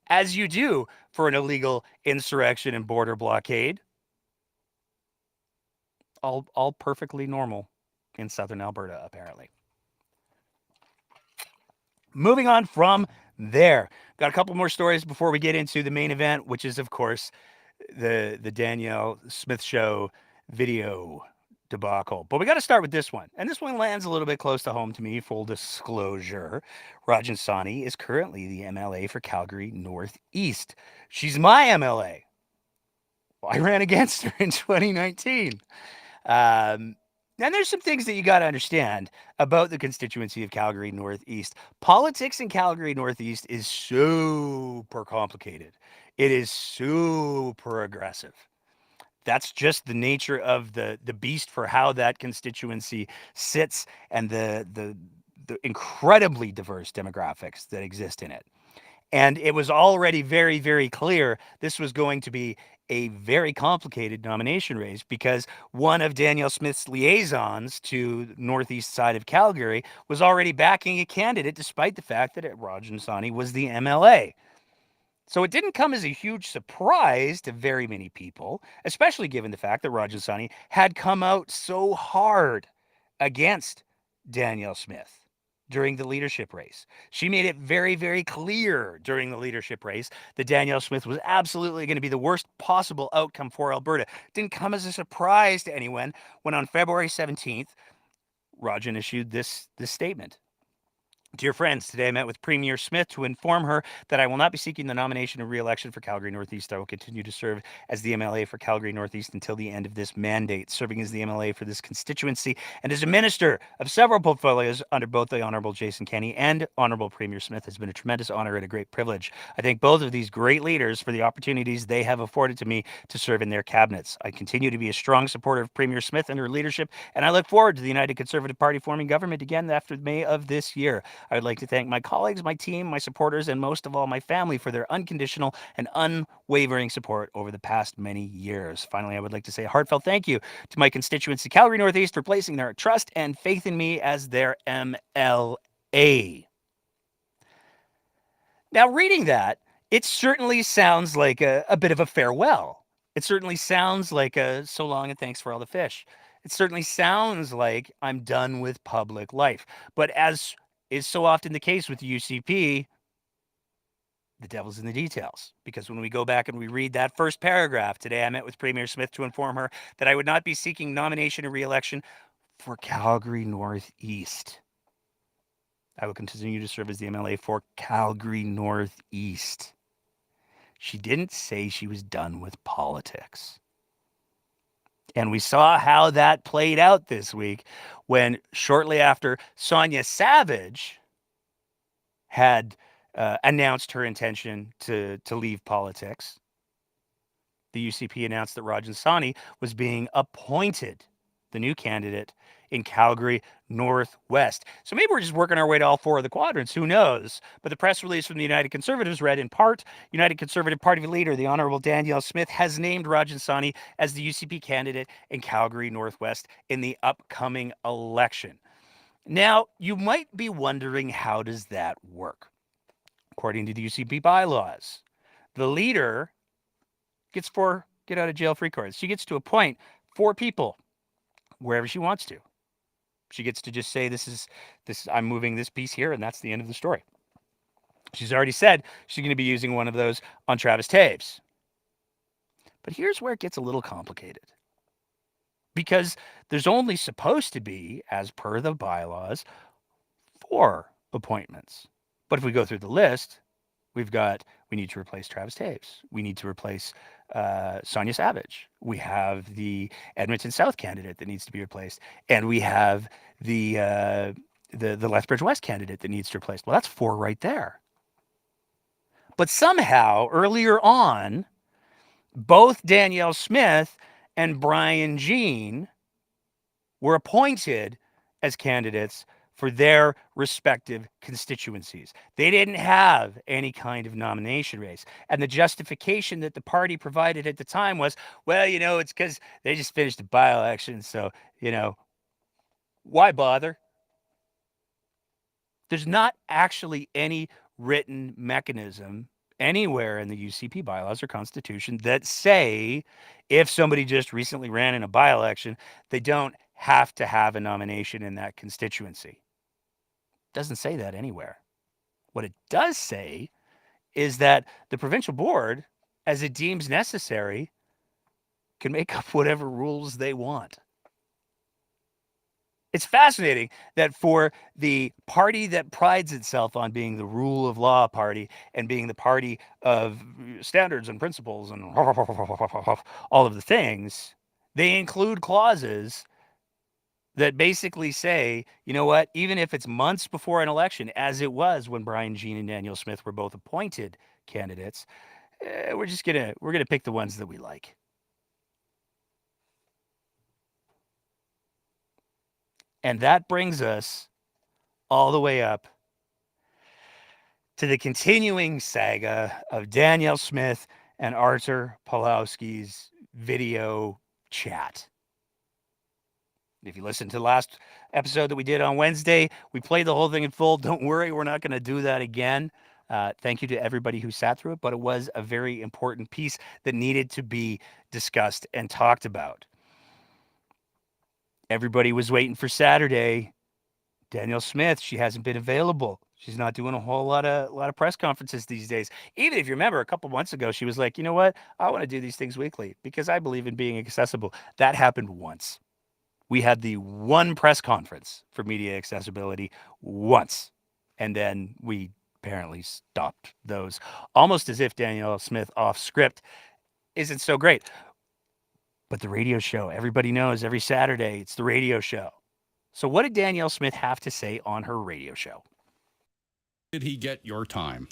as you do for an illegal insurrection and border blockade. All perfectly normal in southern Alberta, apparently. Moving on from there, got a couple more stories before we get into the main event, which is, of course, the Danielle Smith show video debacle. But we got to start with this one. And this one lands a little bit close to home to me, full disclosure. Raj Singh is currently the MLA for Calgary Northeast. She's my MLA. I ran against her in 2019. And there's some things that you got to understand about the constituency of Calgary Northeast. Politics in Calgary Northeast is super complicated. It is super aggressive. That's just the nature of the beast for how that constituency sits and the incredibly diverse demographics that exist in it. And it was already very, very clear this was going to be a very complicated nomination race because one of Danielle Smith's liaisons to the northeast side of Calgary was already backing a candidate despite the fact that Raj Singh was the MLA. So it didn't come as a huge surprise to very many people, especially given the fact that Raj Singh had come out so hard against Danielle Smith during the leadership race. She made it very, very clear during the leadership race that Danielle Smith was absolutely going to be the worst possible outcome for Alberta. It didn't come as a surprise to anyone when on February 17th, Rajan issued this statement. Dear friends, today I met with Premier Smith to inform her that I will not be seeking the nomination or re-election for Calgary Northeast. I will continue to serve as the MLA for Calgary Northeast until the end of this mandate, serving as the MLA for this constituency and as a minister of several portfolios under both the Honourable Jason Kenney and Honourable Premier Smith has been a tremendous honour and a great privilege. I thank both of these great leaders for the opportunities they have afforded to me to serve in their cabinets. I continue to be a strong supporter of Premier Smith and her leadership, and I look forward to the United Conservative Party forming government again after May of this year. I would like to thank my colleagues, my team, my supporters, and most of all, my family for their unconditional and unwavering support over the past many years. Finally, I would like to say a heartfelt thank you to my constituency, Calgary Northeast, for placing their trust and faith in me as their MLA. Now, reading that, it certainly sounds like a bit of a farewell. It certainly sounds like a so long and thanks for all the fish. It certainly sounds like I'm done with public life. But as is so often the case with UCP, the devil's in the details. Because when we go back and we read that first paragraph, today I met with Premier Smith to inform her that I would not be seeking nomination or re-election for Calgary Northeast. I will continue to serve as the MLA for Calgary Northeast. She didn't say she was done with politics. And we saw how that played out this week when shortly after Sonia Savage had announced her intention to leave politics, the UCP announced that Raj Singh was being appointed the new candidate in Calgary Northwest. So maybe we're just working our way to all four of the quadrants. Who knows? But the press release from the United Conservatives read in part, United Conservative Party leader, the Honourable Danielle Smith, has named Raj Singh as the UCP candidate in Calgary Northwest in the upcoming election. Now, you might be wondering, how does that work? According to the UCP bylaws, the leader gets 4 get out of jail free cards. She gets to appoint 4 people wherever she wants to. She gets to just say, this I'm moving this piece here, and that's the end of the story. She's already said she's going to be using one of those on Travis Taves. But here's where it gets a little complicated. Because there's only supposed to be, as per the bylaws, 4 appointments. But if we go through the list, we need to replace Travis Taves. We need to replace Sonia Savage. We have the Edmonton South candidate that needs to be replaced. And we have the Lethbridge West candidate that needs to be replaced. Well, that's 4 right there. But somehow, earlier on, both Danielle Smith and Brian Jean were appointed as candidates for their respective constituencies. They didn't have any kind of nomination race. And the justification that the party provided at the time was, well, it's because they just finished a by-election, so, why bother? There's not actually any written mechanism anywhere in the UCP bylaws or constitution that say if somebody just recently ran in a by-election, they don't have to have a nomination in that constituency. Doesn't say that anywhere. What it does say is that the provincial board, as it deems necessary, can make up whatever rules they want. It's fascinating that for the party that prides itself on being the rule of law party and being the party of standards and principles and all of the things, they include clauses that basically say, you know what, even if it's months before an election, as it was when Brian Jean and Danielle Smith were both appointed candidates, we're gonna pick the ones that we like. And that brings us all the way up to the continuing saga of Danielle Smith and Arthur Palowski's video chat. If you listened to the last episode that we did on Wednesday, we played the whole thing in full. Don't worry, we're not going to do that again. Thank you to everybody who sat through it, but it was a very important piece that needed to be discussed and talked about. Everybody was waiting for Saturday. Danielle Smith, she hasn't been available. She's not doing a whole lot of press conferences these days. Even if you remember, a couple months ago, she was like, you know what? I want to do these things weekly because I believe in being accessible. That happened once. We had the one press conference for media accessibility once, and then we apparently stopped those, almost as if Danielle Smith off script isn't so great. But the radio show, everybody knows every Saturday, it's the radio show. So what did Danielle Smith have to say on her radio show? Did he get your time?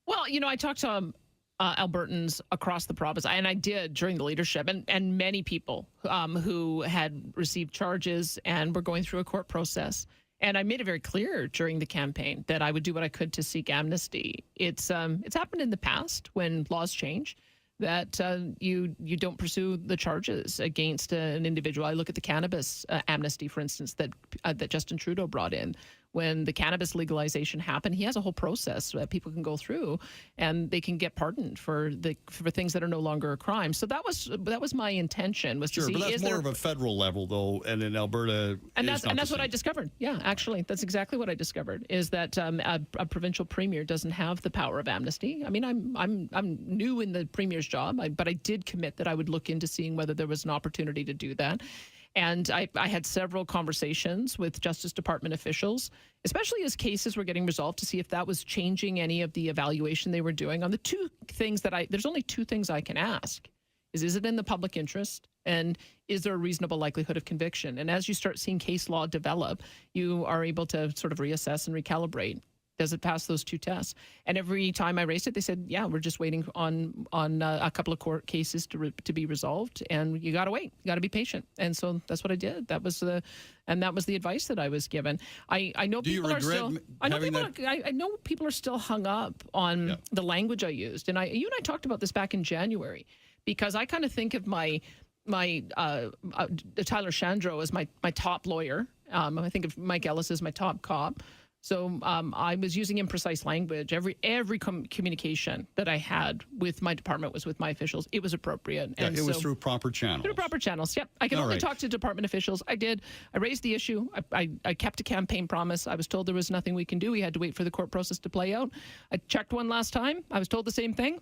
Well, I talked to Albertans across the province, and I did during the leadership, and many people who had received charges and were going through a court process. And I made it very clear during the campaign that I would do what I could to seek amnesty. It's happened in the past when laws change that you don't pursue the charges against an individual. I look at the cannabis amnesty, for instance, that Justin Trudeau brought in. When the cannabis legalization happened, he has a whole process that people can go through, and they can get pardoned for things that are no longer a crime. So that was my intention. Was sure, to see, but that's more of a federal level, though, and in Alberta, and that's what I discovered. Yeah, actually, that's exactly what I discovered. Is that a provincial premier doesn't have the power of amnesty. I mean, I'm new in the premier's job, but I did commit that I would look into seeing whether there was an opportunity to do that. And I had several conversations with Justice Department officials, especially as cases were getting resolved, to see if that was changing any of the evaluation they were doing on the two things there's only two things I can ask. Is it in the public interest? And is there a reasonable likelihood of conviction? And as you start seeing case law develop, you are able to sort of reassess and recalibrate. Does it pass those 2 tests? And every time I raised it, they said, yeah, we're just waiting on a couple of court cases to be resolved, and you got to wait. You got to be patient. And so that's what I did. That was the advice that I was given. I know Do you people are regret still. I know people are still hung up on the language I used, and you and I talked about this back in January, because I kind of think of my Tyler Shandro as my top lawyer. I think of Mike Ellis as my top cop. So I was using imprecise language. Every communication that I had with my department was with my officials. It was appropriate. Yeah, and it was through proper channels. Through proper channels, yep. I can only talk to department officials. I did. I raised the issue. I kept a campaign promise. I was told there was nothing we can do. We had to wait for the court process to play out. I checked one last time. I was told the same thing,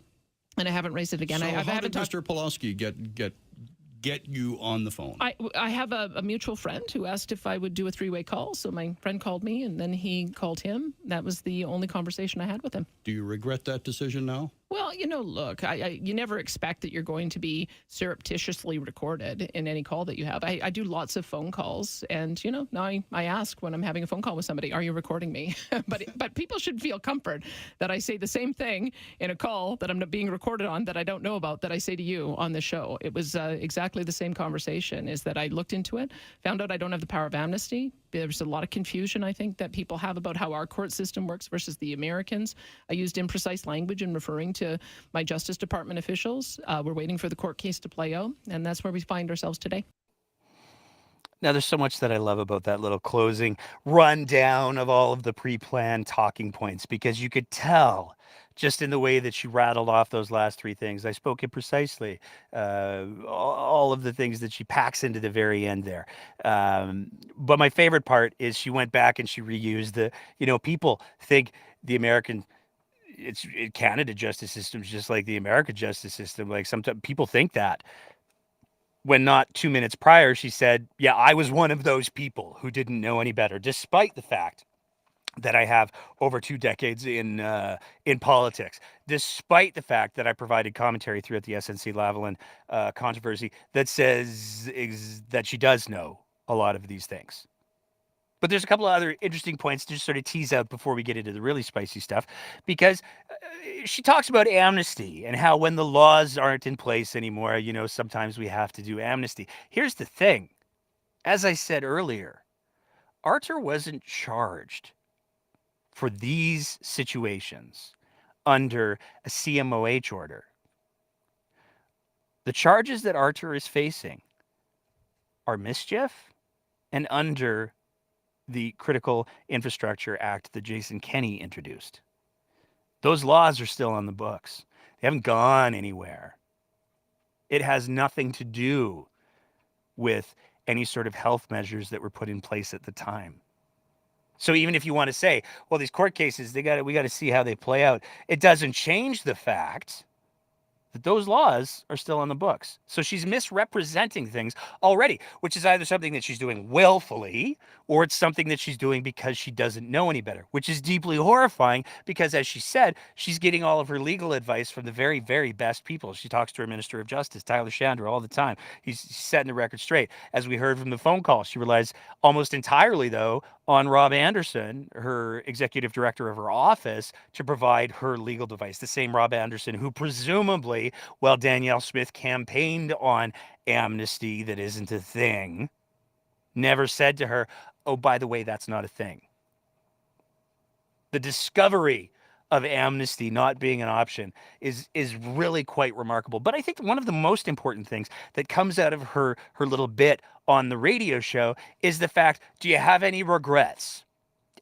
and I haven't raised it again. So how did Mr. Palowski get you on the phone? I have a mutual friend who asked if I would do a 3-way call. So my friend called me, and then he called him. That was the only conversation I had with him. Do you regret that decision now? Well, look, you never expect that you're going to be surreptitiously recorded in any call that you have. I do lots of phone calls, and, now I ask when I'm having a phone call with somebody, are you recording me? but people should feel comfort that I say the same thing in a call that I'm being recorded on that I don't know about that I say to you on the show. It was exactly the same conversation, is that I looked into it, found out I don't have the power of amnesty. There's a lot of confusion, I think, that people have about how our court system works versus the Americans. I used imprecise language in referring to my Justice Department officials. We're waiting for the court case to play out, and that's where we find ourselves today. Now, there's so much that I love about that little closing rundown of all of the pre-planned talking points, because you could tell just in the way that she rattled off those last 3 things. I spoke it precisely. All of the things that she packs into the very end there. But my favorite part is she went back and she reused people think the Canada justice system is just like the American justice system. Like, sometimes people think that. When not 2 minutes prior, she said, yeah, I was one of those people who didn't know any better, despite the fact that I have over 2 decades in politics, despite the fact that I provided commentary throughout the SNC-Lavalin controversy that says that she does know a lot of these things. But there's a couple of other interesting points to just sort of tease out before we get into the really spicy stuff, because she talks about amnesty and how when the laws aren't in place anymore, sometimes we have to do amnesty. Here's the thing. As I said earlier, Arthur wasn't charged for these situations under a CMOH order. The charges that Arthur is facing are mischief and under the Critical Infrastructure Act that Jason Kenney introduced. Those laws are still on the books. They haven't gone anywhere. It has nothing to do with any sort of health measures that were put in place at the time. So even if you want to say, well, these court cases, we got to see how they play out, it doesn't change the fact that those laws are still on the books. So she's misrepresenting things already, which is either something that she's doing willfully, or it's something that she's doing because she doesn't know any better, which is deeply horrifying because, as she said, she's getting all of her legal advice from the very, very best people. She talks to her Minister of Justice, Tyler Shandro, all the time. He's setting the record straight. As we heard from the phone call, she relies almost entirely, though, on Rob Anderson, her executive director of her office, to provide her legal advice. The same Rob Anderson who presumably, while Danielle Smith campaigned on amnesty that isn't a thing, never said to her, oh, by the way, that's not a thing. The discovery of amnesty not being an option is really quite remarkable. But I think one of the most important things that comes out of her little bit on the radio show is the fact, do you have any regrets?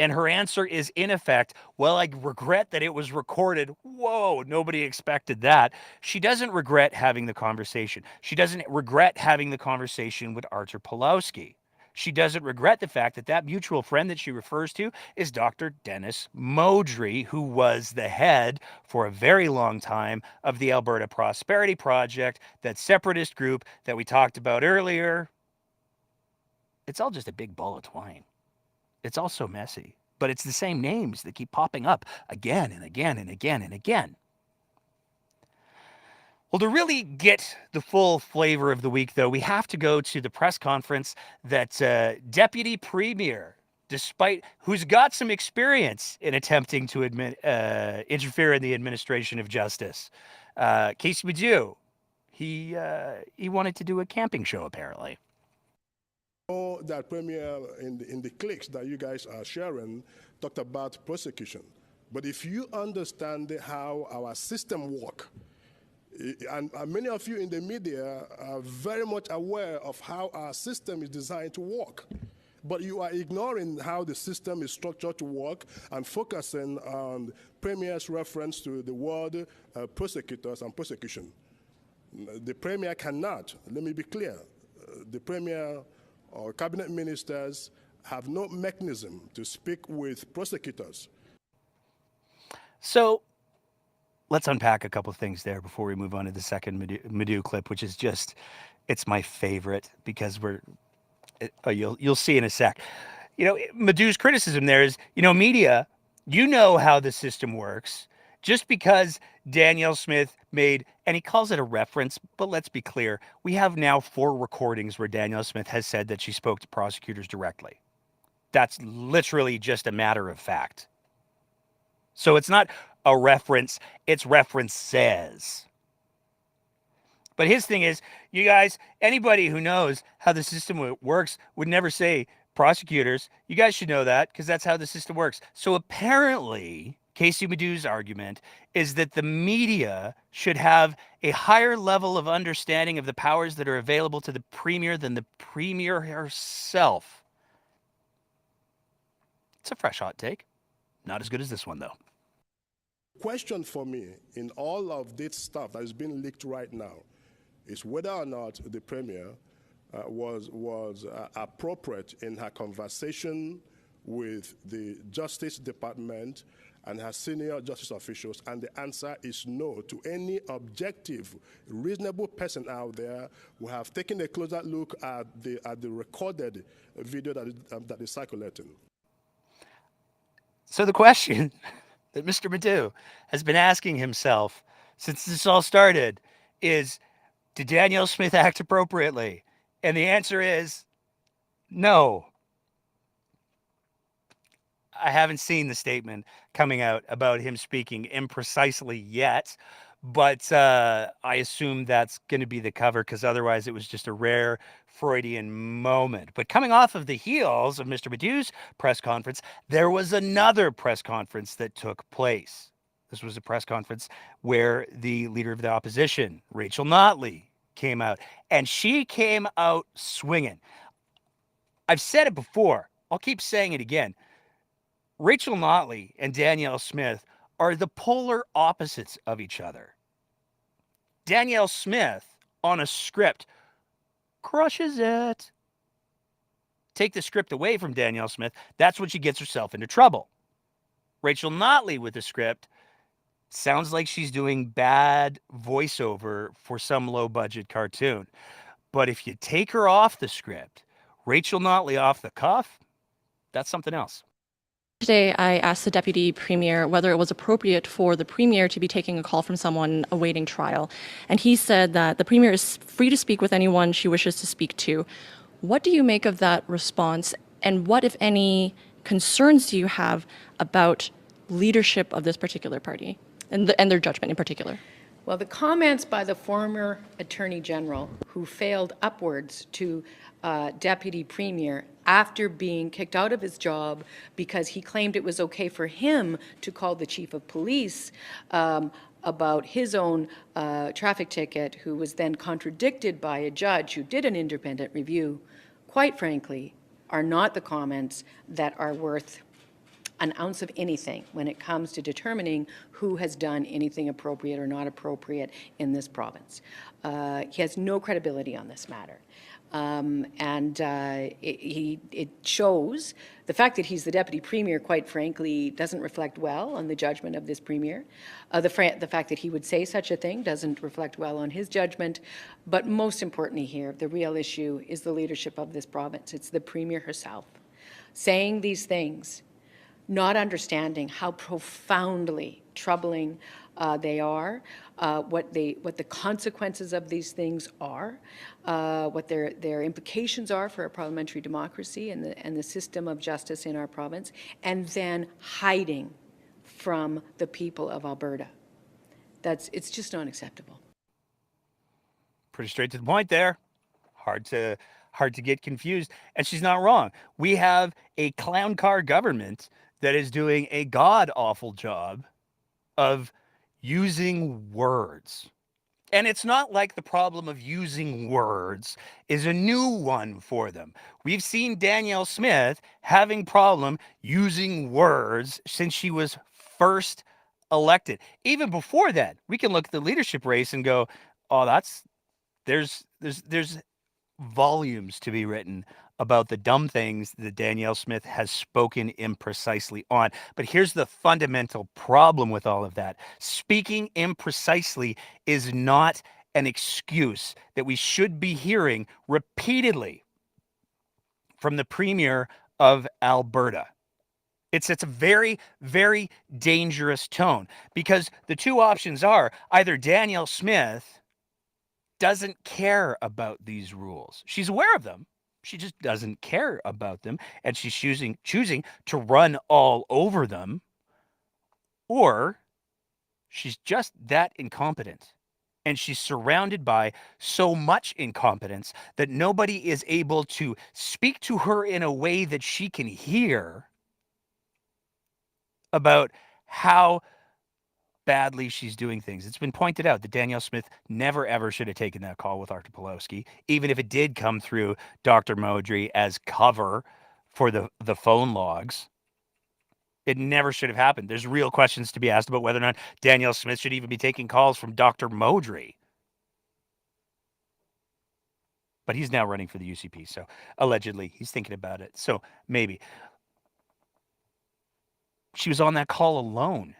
And her answer is, in effect, well, I regret that it was recorded. Whoa, nobody expected that. She doesn't regret having the conversation. She doesn't regret having the conversation with Arthur Palowski. She doesn't regret the fact that mutual friend that she refers to is Dr. Dennis Modry, who was the head for a very long time of the Alberta Prosperity Project, that separatist group that we talked about earlier. It's all just a big ball of twine. It's all so messy, but it's the same names that keep popping up again and again and again and again. Well, to really get the full flavor of the week, though, we have to go to the press conference that Deputy Premier who's got some experience in attempting to interfere in the administration of justice. Casey Pajou, he wanted to do a camping show, apparently. That Premier in the clips that you guys are sharing talked about prosecution. But if you understand how our system works, and many of you in the media are very much aware of how our system is designed to work, but you are ignoring how the system is structured to work and focusing on Premier's reference to the word prosecutors and prosecution. The Premier cannot, let me be clear, the Premier or cabinet ministers have no mechanism to speak with prosecutors. So let's unpack a couple of things there before we move on to the second Madhu clip, which is just, it's my favorite because you'll see in a sec. You know, Madhu's criticism there is, you know, media, you know how the system works. Just because Danielle Smith made, and he calls it a reference, but let's be clear, we have now 4 recordings where Danielle Smith has said that she spoke to prosecutors directly. That's literally just a matter of fact. So it's not a reference, it's references. But his thing is, you guys, anybody who knows how the system works would never say prosecutors. You guys should know that because that's how the system works. So apparently, Casey Madhu's argument is that the media should have a higher level of understanding of the powers that are available to the Premier than the Premier herself. It's a fresh hot take. Not as good as this one, though. Question for me in all of this stuff that is being leaked right now is whether or not the Premier was appropriate in her conversation with the Justice Department and her senior justice officials, and the answer is no to any objective, reasonable person out there who have taken a closer look at the recorded video that is circulating. So the question that Mr. Madhu has been asking himself since this all started is, did Danielle Smith act appropriately? And the answer is no. I haven't seen the statement coming out about him speaking imprecisely yet, but I assume that's going to be the cover because otherwise it was just a rare Freudian moment. But coming off of the heels of Mr. Madhu's press conference, there was another press conference that took place. This was a press conference where the leader of the opposition, Rachel Notley, came out, and she came out swinging. I've said it before. I'll keep saying it again. Rachel Notley and Danielle Smith are the polar opposites of each other. Danielle Smith, on a script, crushes it. Take the script away from Danielle Smith, that's when she gets herself into trouble. Rachel Notley with the script sounds like she's doing bad voiceover for some low-budget cartoon. But if you take her off the script, Rachel Notley off the cuff, that's something else. Today, I asked the Deputy Premier whether it was appropriate for the Premier to be taking a call from someone awaiting trial. And he said that the Premier is free to speak with anyone she wishes to speak to. What do you make of that response? And what, if any, concerns do you have about leadership of this particular party and their judgment in particular? Well, the comments by the former Attorney General, who failed upwards to Deputy Premier after being kicked out of his job because he claimed it was okay for him to call the Chief of Police about his own traffic ticket, who was then contradicted by a judge who did an independent review, quite frankly, are not the comments that are worth an ounce of anything when it comes to determining who has done anything appropriate or not appropriate in this province. He has no credibility on this matter. It shows the fact that he's the Deputy Premier, quite frankly, doesn't reflect well on the judgment of this Premier. The fact that he would say such a thing doesn't reflect well on his judgment. But most importantly here, the real issue is the leadership of this province. It's the Premier herself saying these things, not understanding how profoundly troubling they are, what the consequences of these things are, what their implications are for a parliamentary democracy and the system of justice in our province, and then hiding from the people of Alberta. It's just not acceptable. Pretty straight to the point there. Hard to get confused. And she's not wrong. We have a clown car government that is doing a god-awful job of using words. And it's not like the problem of using words is a new one for them. We've seen Danielle Smith having problem using words since she was first elected. Even before that, we can look at the leadership race and go, oh, there's volumes to be written about the dumb things that Danielle Smith has spoken imprecisely on. But here's the fundamental problem with all of that. Speaking imprecisely is not an excuse that we should be hearing repeatedly from the Premier of Alberta. It's a very, very dangerous tone, because the two options are either Danielle Smith doesn't care about these rules. She's aware of them. She just doesn't care about them, and she's choosing to run all over them, or she's just that incompetent. And she's surrounded by so much incompetence that nobody is able to speak to her in a way that she can hear about how badly she's doing things. It's been pointed out that Danielle Smith never, ever should have taken that call with Dr. Palowski, even if it did come through Dr. Modry as cover for the phone logs. It never should have happened. There's real questions to be asked about whether or not Danielle Smith should even be taking calls from Dr. Modry. But he's now running for the UCP, so allegedly he's thinking about it. So maybe. She was on that call alone,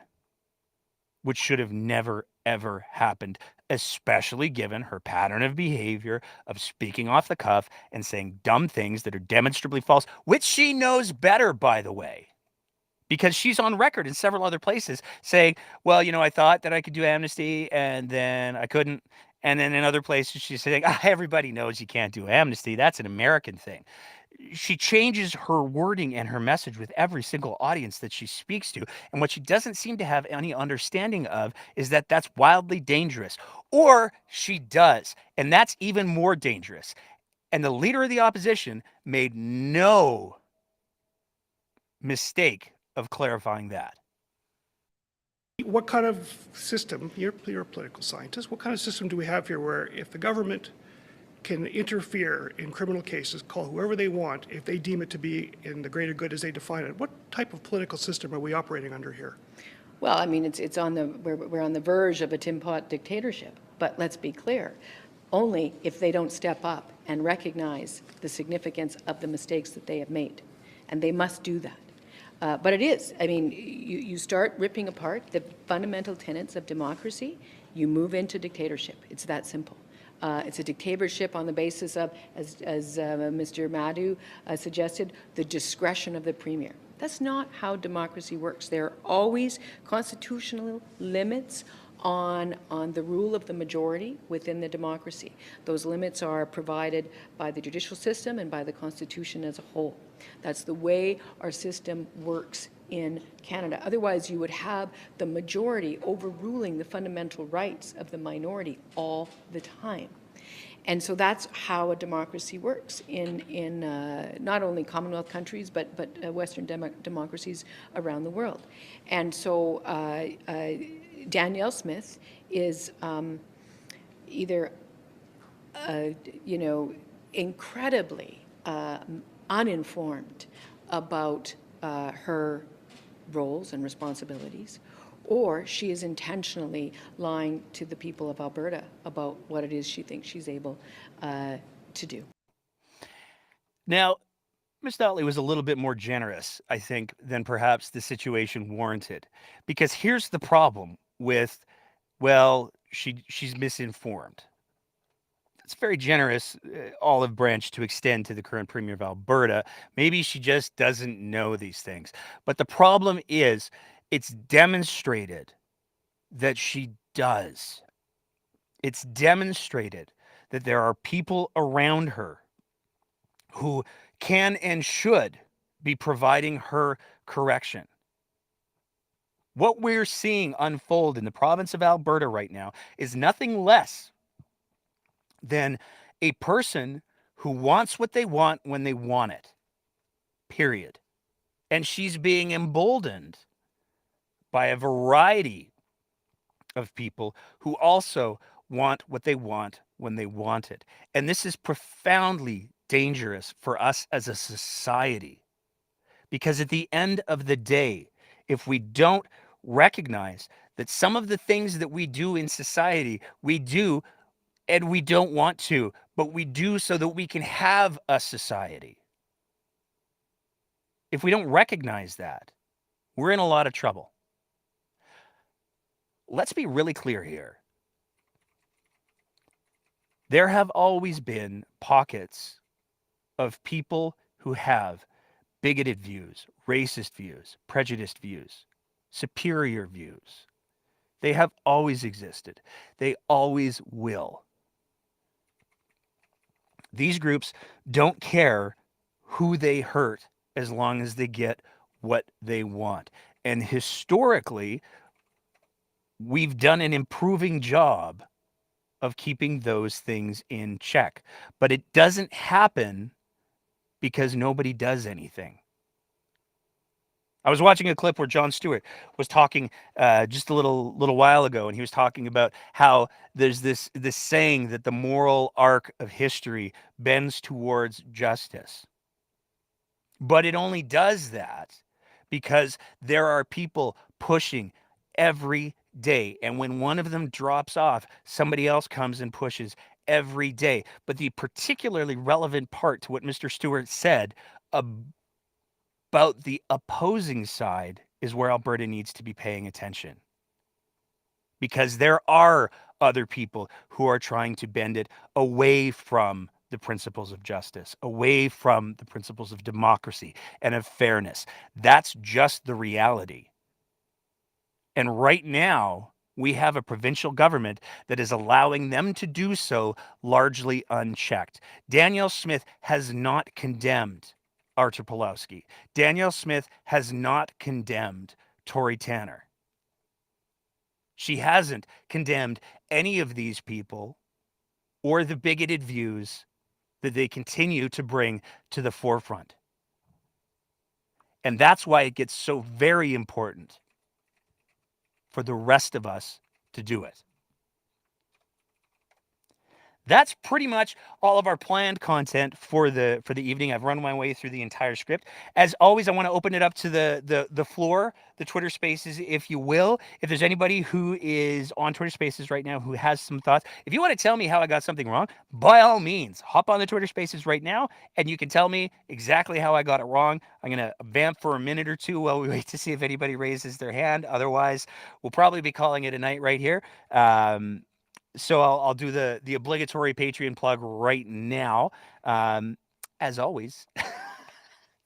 which should have never, ever happened, especially given her pattern of behavior of speaking off the cuff and saying dumb things that are demonstrably false, which she knows better, by the way, because she's on record in several other places saying, well, I thought that I could do amnesty and then I couldn't. And then in other places, she's saying, everybody knows you can't do amnesty. That's an American thing. She changes her wording and her message with every single audience that she speaks to. And what she doesn't seem to have any understanding of is that that's wildly dangerous. Or she does. And that's even more dangerous. And the leader of the opposition made no mistake of clarifying that. What kind of system, you're a political scientist, what kind of system do we have here where if the government can interfere in criminal cases, call whoever they want, if they deem it to be in the greater good as they define it, what type of political system are we operating under here? Well, I mean, we're on the verge of a Tin Pot dictatorship, but let's be clear, only if they don't step up and recognize the significance of the mistakes that they have made, and they must do that. But it is. I mean, you start ripping apart the fundamental tenets of democracy, you move into dictatorship. It's that simple. It's a dictatorship on the basis of, as Mr. Madhu suggested, the discretion of the Premier. That's not how democracy works. There are always constitutional limits on the rule of the majority within the democracy. Those limits are provided by the judicial system and by the Constitution as a whole. That's the way our system works in Canada. Otherwise, you would have the majority overruling the fundamental rights of the minority all the time. And so that's how a democracy works in not only Commonwealth countries, but Western democracies around the world. And so Danielle Smith is either, incredibly uninformed about her roles and responsibilities, or she is intentionally lying to the people of Alberta about what it is she thinks she's able to do. Now, Ms. Notley was a little bit more generous, I think, than perhaps the situation warranted. Because here's the problem with, well, she's misinformed. It's very generous, olive branch to extend to the current Premier of Alberta. Maybe she just doesn't know these things. But the problem is, it's demonstrated that she does. It's demonstrated that there are people around her who can and should be providing her correction. What we're seeing unfold in the province of Alberta right now is nothing less than a person who wants what they want when they want it. Period. And she's being emboldened by a variety of people who also want what they want when they want it. And this is profoundly dangerous for us as a society. Because at the end of the day, if we don't recognize that some of the things that we do in society, we do and we don't want to, but we do so that we can have a society. If we don't recognize that, we're in a lot of trouble. Let's be really clear here. There have always been pockets of people who have bigoted views, racist views, prejudiced views, superior views. They have always existed. They always will. These groups don't care who they hurt as long as they get what they want. And historically, we've done an improving job of keeping those things in check. But it doesn't happen because nobody does anything. I was watching a clip where Jon Stewart was talking just a little while ago, and he was talking about how there's this saying that the moral arc of history bends towards justice. But it only does that because there are people pushing every day. And when one of them drops off, somebody else comes and pushes every day. But the particularly relevant part to what Mr. Stewart said about the opposing side is where Alberta needs to be paying attention. Because there are other people who are trying to bend it away from the principles of justice, away from the principles of democracy and of fairness. That's just the reality. And right now, we have a provincial government that is allowing them to do so largely unchecked. Danielle Smith has not condemned Arthur Palowski. Danielle Smith has not condemned Tori Tanner. She hasn't condemned any of these people or the bigoted views that they continue to bring to the forefront. And that's why it gets so very important for the rest of us to do it. That's pretty much all of our planned content for the evening. I've run my way through the entire script. As always, I want to open it up to the floor, the Twitter Spaces, if you will. If there's anybody who is on Twitter Spaces right now who has some thoughts, if you want to tell me how I got something wrong, by all means, hop on the Twitter Spaces right now, and you can tell me exactly how I got it wrong. I'm going to vamp for a minute or two while we wait to see if anybody raises their hand. Otherwise, we'll probably be calling it a night right here. So I'll do the obligatory Patreon plug right now. As always,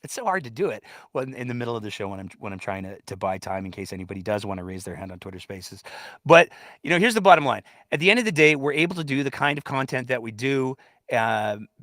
it's so hard to do it when in the middle of the show when I'm trying to buy time in case anybody does want to raise their hand on Twitter Spaces. But here's the bottom line. At the end of the day, we're able to do the kind of content that we do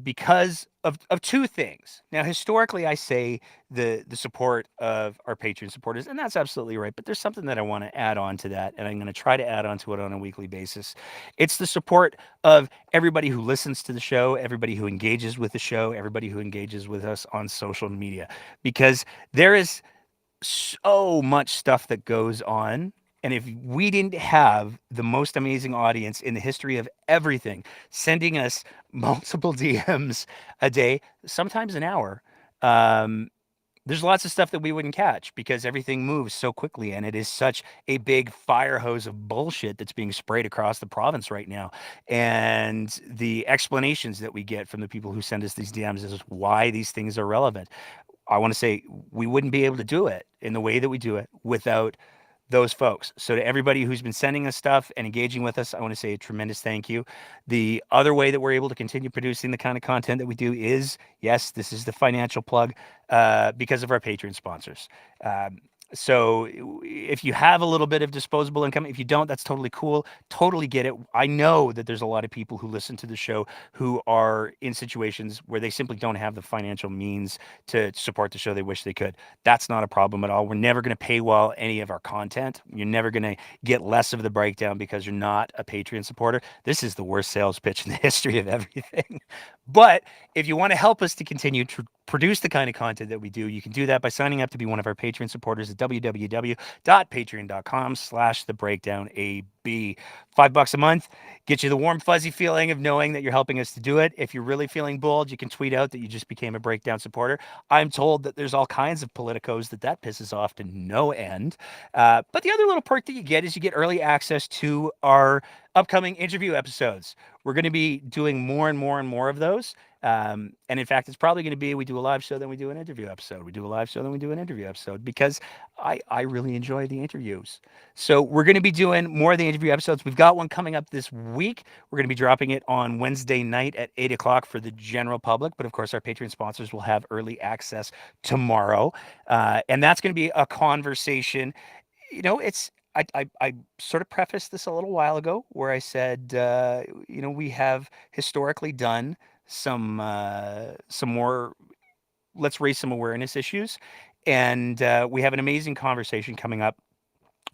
because of two things. Now, historically, I say the support of our Patreon supporters, and that's absolutely right. But there's something that I want to add on to that, and I'm going to try to add on to it on a weekly basis. It's the support of everybody who listens to the show, everybody who engages with the show, everybody who engages with us on social media, because there is so much stuff that goes on. And if we didn't have the most amazing audience in the history of everything, sending us multiple DMs a day, sometimes an hour, there's lots of stuff that we wouldn't catch because everything moves so quickly. And it is such a big fire hose of bullshit that's being sprayed across the province right now. And the explanations that we get from the people who send us these DMs is why these things are relevant. I want to say we wouldn't be able to do it in the way that we do it without those folks. So to everybody who's been sending us stuff and engaging with us, I want to say a tremendous thank you. The other way that we're able to continue producing the kind of content that we do is, yes, this is the financial plug, because of our Patreon sponsors. So if you have a little bit of disposable income, if you don't, that's totally cool. Totally get it. I know that there's a lot of people who listen to the show who are in situations where they simply don't have the financial means to support the show they wish they could. That's not a problem at all. We're never going to paywall any of our content. You're never going to get less of the breakdown because you're not a Patreon supporter. This is the worst sales pitch in the history of everything. But if you want to help us to continue to produce the kind of content that we do, you can do that by signing up to be one of our Patreon supporters at www.patreon.com/thebreakdownab. $5 a month gets you the warm, fuzzy feeling of knowing that you're helping us to do it. If you're really feeling bold, you can tweet out that you just became a Breakdown supporter. I'm told that there's all kinds of politicos that pisses off to no end. But the other little perk that you get is you get early access to our upcoming interview episodes. We're going to be doing more and more and more of those. And in fact, it's probably going to be we do a live show, then we do an interview episode. We do a live show, then we do an interview episode because I really enjoy the interviews. So we're going to be doing more of the interview episodes. We've got one coming up this week. We're going to be dropping it on Wednesday night at 8 o'clock for the general public. But of course, our Patreon sponsors will have early access tomorrow. And that's going to be a conversation. You know, I sort of prefaced this a little while ago where I said, we have historically done some more, let's raise some awareness issues. And we have an amazing conversation coming up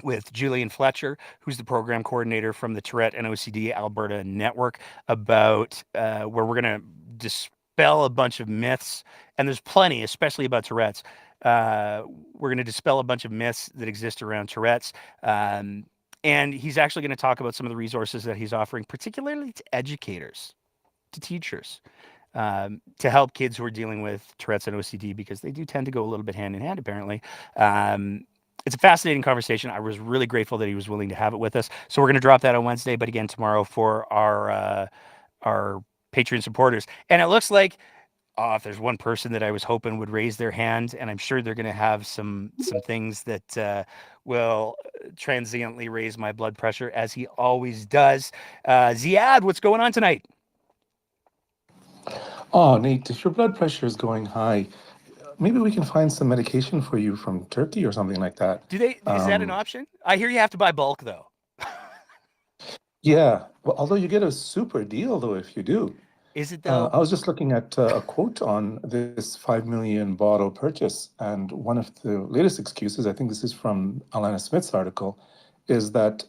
with Julian Fletcher, who's the program coordinator from the Tourette and OCD Alberta Network, about where we're going to dispel a bunch of myths. And there's plenty, especially about Tourette's. We're going to dispel a bunch of myths that exist around Tourette's. And he's actually going to talk about some of the resources that he's offering, particularly to educators, to teachers, to help kids who are dealing with Tourette's and OCD, because they do tend to go a little bit hand in hand, apparently. It's a fascinating conversation. I was really grateful that he was willing to have it with us. So we're going to drop that on Wednesday, but again, tomorrow for our Patreon supporters. And it looks like if there's one person that I was hoping would raise their hand, and I'm sure they're going to have some things that will transiently raise my blood pressure, as he always does. Ziad, what's going on tonight? Oh, Nate, if your blood pressure is going high, maybe we can find some medication for you from Turkey or something like that. Is that an option? I hear you have to buy bulk, though. Yeah, well, although you get a super deal, though, if you do. Is it, though? I was just looking at a quote on this 5 million bottle purchase, and one of the latest excuses, I think this is from Alana Smith's article, is that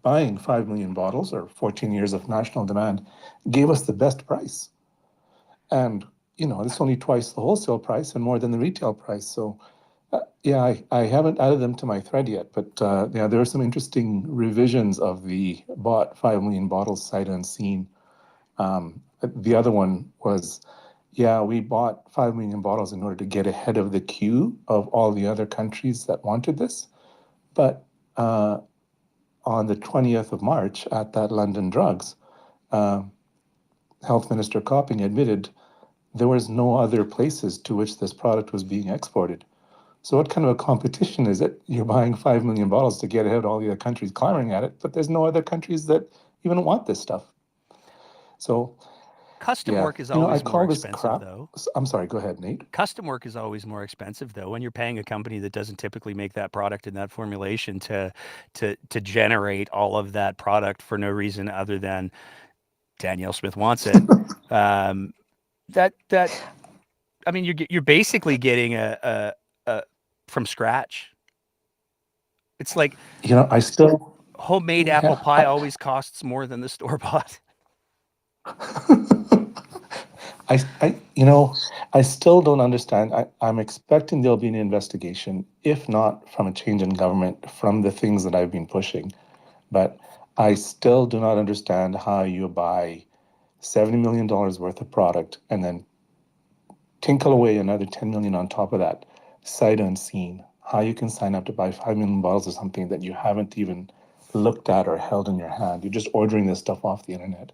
buying 5 million bottles, or 14 years of national demand, gave us the best price. And, it's only twice the wholesale price and more than the retail price. So, I haven't added them to my thread yet, but there are some interesting revisions of the bought 5 million bottles sight unseen. The other one was, we bought 5 million bottles in order to get ahead of the queue of all the other countries that wanted this. But on the 20th of March at that London Drugs, Health Minister Copping admitted there was no other places to which this product was being exported. So what kind of a competition is it? You're buying 5 million bottles to get ahead of all the other countries clamoring at it, but there's no other countries that even want this stuff. So custom work is always more expensive, though. I'm sorry, go ahead, Nate. Custom work is always more expensive, though, when you're paying a company that doesn't typically make that product in that formulation to generate all of that product for no reason other than Danielle Smith wants it. You're basically getting a from scratch. It's like, I still homemade apple pie always costs more than the store bought. I still don't understand. I'm expecting there'll be an investigation, if not from a change in government, from the things that I've been pushing. But I still do not understand how you buy $70 million worth of product and then tinkle away another 10 million on top of that, sight unseen. How you can sign up to buy 5 million bottles of something that you haven't even looked at or held in your hand. You're just ordering this stuff off the internet.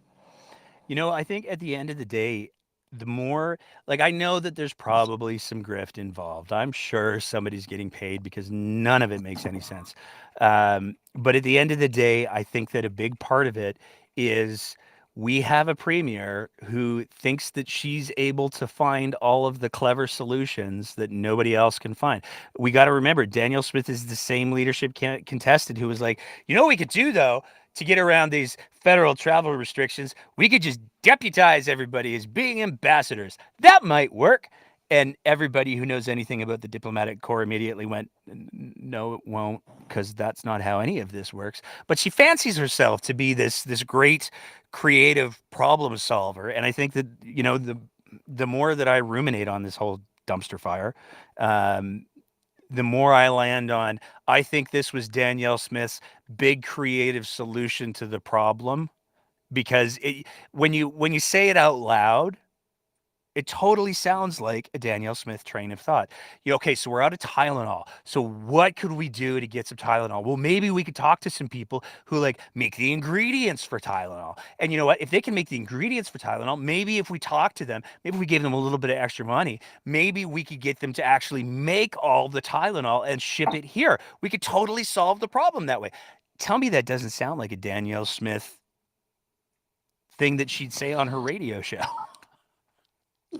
I think at the end of the day, the more, I know that there's probably some grift involved. I'm sure somebody's getting paid because none of it makes any sense. But at the end of the day, I think that a big part of it is we have a premier who thinks that she's able to find all of the clever solutions that nobody else can find. We got to remember, Danielle Smith is the same leadership contestant who was like, you know what we could do, though, to get around these federal travel restrictions? We could just deputize everybody as being ambassadors. That might work. And everybody who knows anything about the diplomatic corps immediately went, no, it won't, because that's not how any of this works. But she fancies herself to be this great creative problem solver. And I think that, you know, the more that I ruminate on this whole dumpster fire, the more I land on, I think this was Danielle Smith's big creative solution to the problem. Because when you say it out loud, it totally sounds like a Danielle Smith train of thought. Okay, so we're out of Tylenol. So what could we do to get some Tylenol? Well, maybe we could talk to some people who like make the ingredients for Tylenol. And you know what? If they can make the ingredients for Tylenol, maybe if we talk to them, maybe if we gave them a little bit of extra money, maybe we could get them to actually make all the Tylenol and ship it here. We could totally solve the problem that way. Tell me that doesn't sound like a Danielle Smith thing that she'd say on her radio show.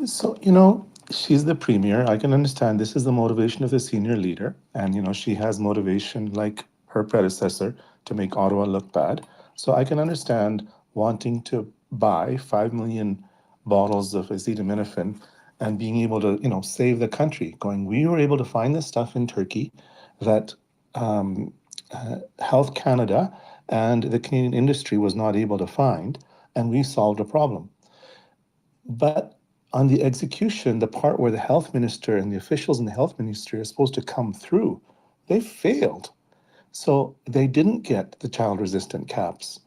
So, she's the premier. I can understand this is the motivation of the senior leader. And, she has motivation like her predecessor to make Ottawa look bad. So I can understand wanting to buy 5 million bottles of acetaminophen and being able to, save the country. We were able to find this stuff in Turkey that Health Canada and the Canadian industry was not able to find, and we solved a problem. But on the execution, the part where the health minister and the officials in the health ministry are supposed to come through, they failed. So they didn't get the child-resistant caps.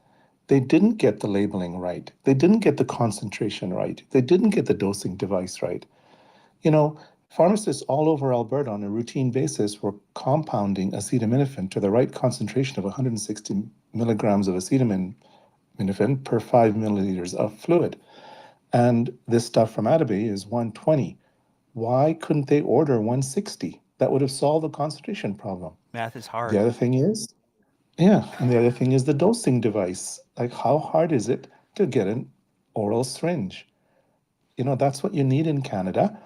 They didn't get the labeling right. They didn't get the concentration right. They didn't get the dosing device right. Pharmacists all over Alberta on a routine basis were compounding acetaminophen to the right concentration of 160 milligrams of acetaminophen per 5 milliliters of fluid. And this stuff from Atabey is 120. Why couldn't they order 160? That would have solved the concentration problem. Math is hard. The other thing is, the dosing device. Like, how hard is it to get an oral syringe? That's what you need in Canada.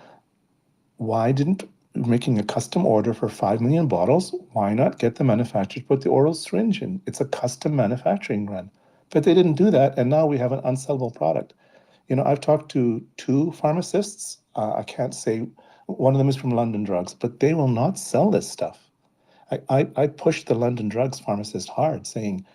Why didn't making a custom order for 5 million bottles, why not get the manufacturer to put the oral syringe in? It's a custom manufacturing run. But they didn't do that, and now we have an unsellable product. I've talked to 2 pharmacists. I can't say, one of them is from London Drugs, but they will not sell this stuff. I pushed the London Drugs pharmacist hard, saying,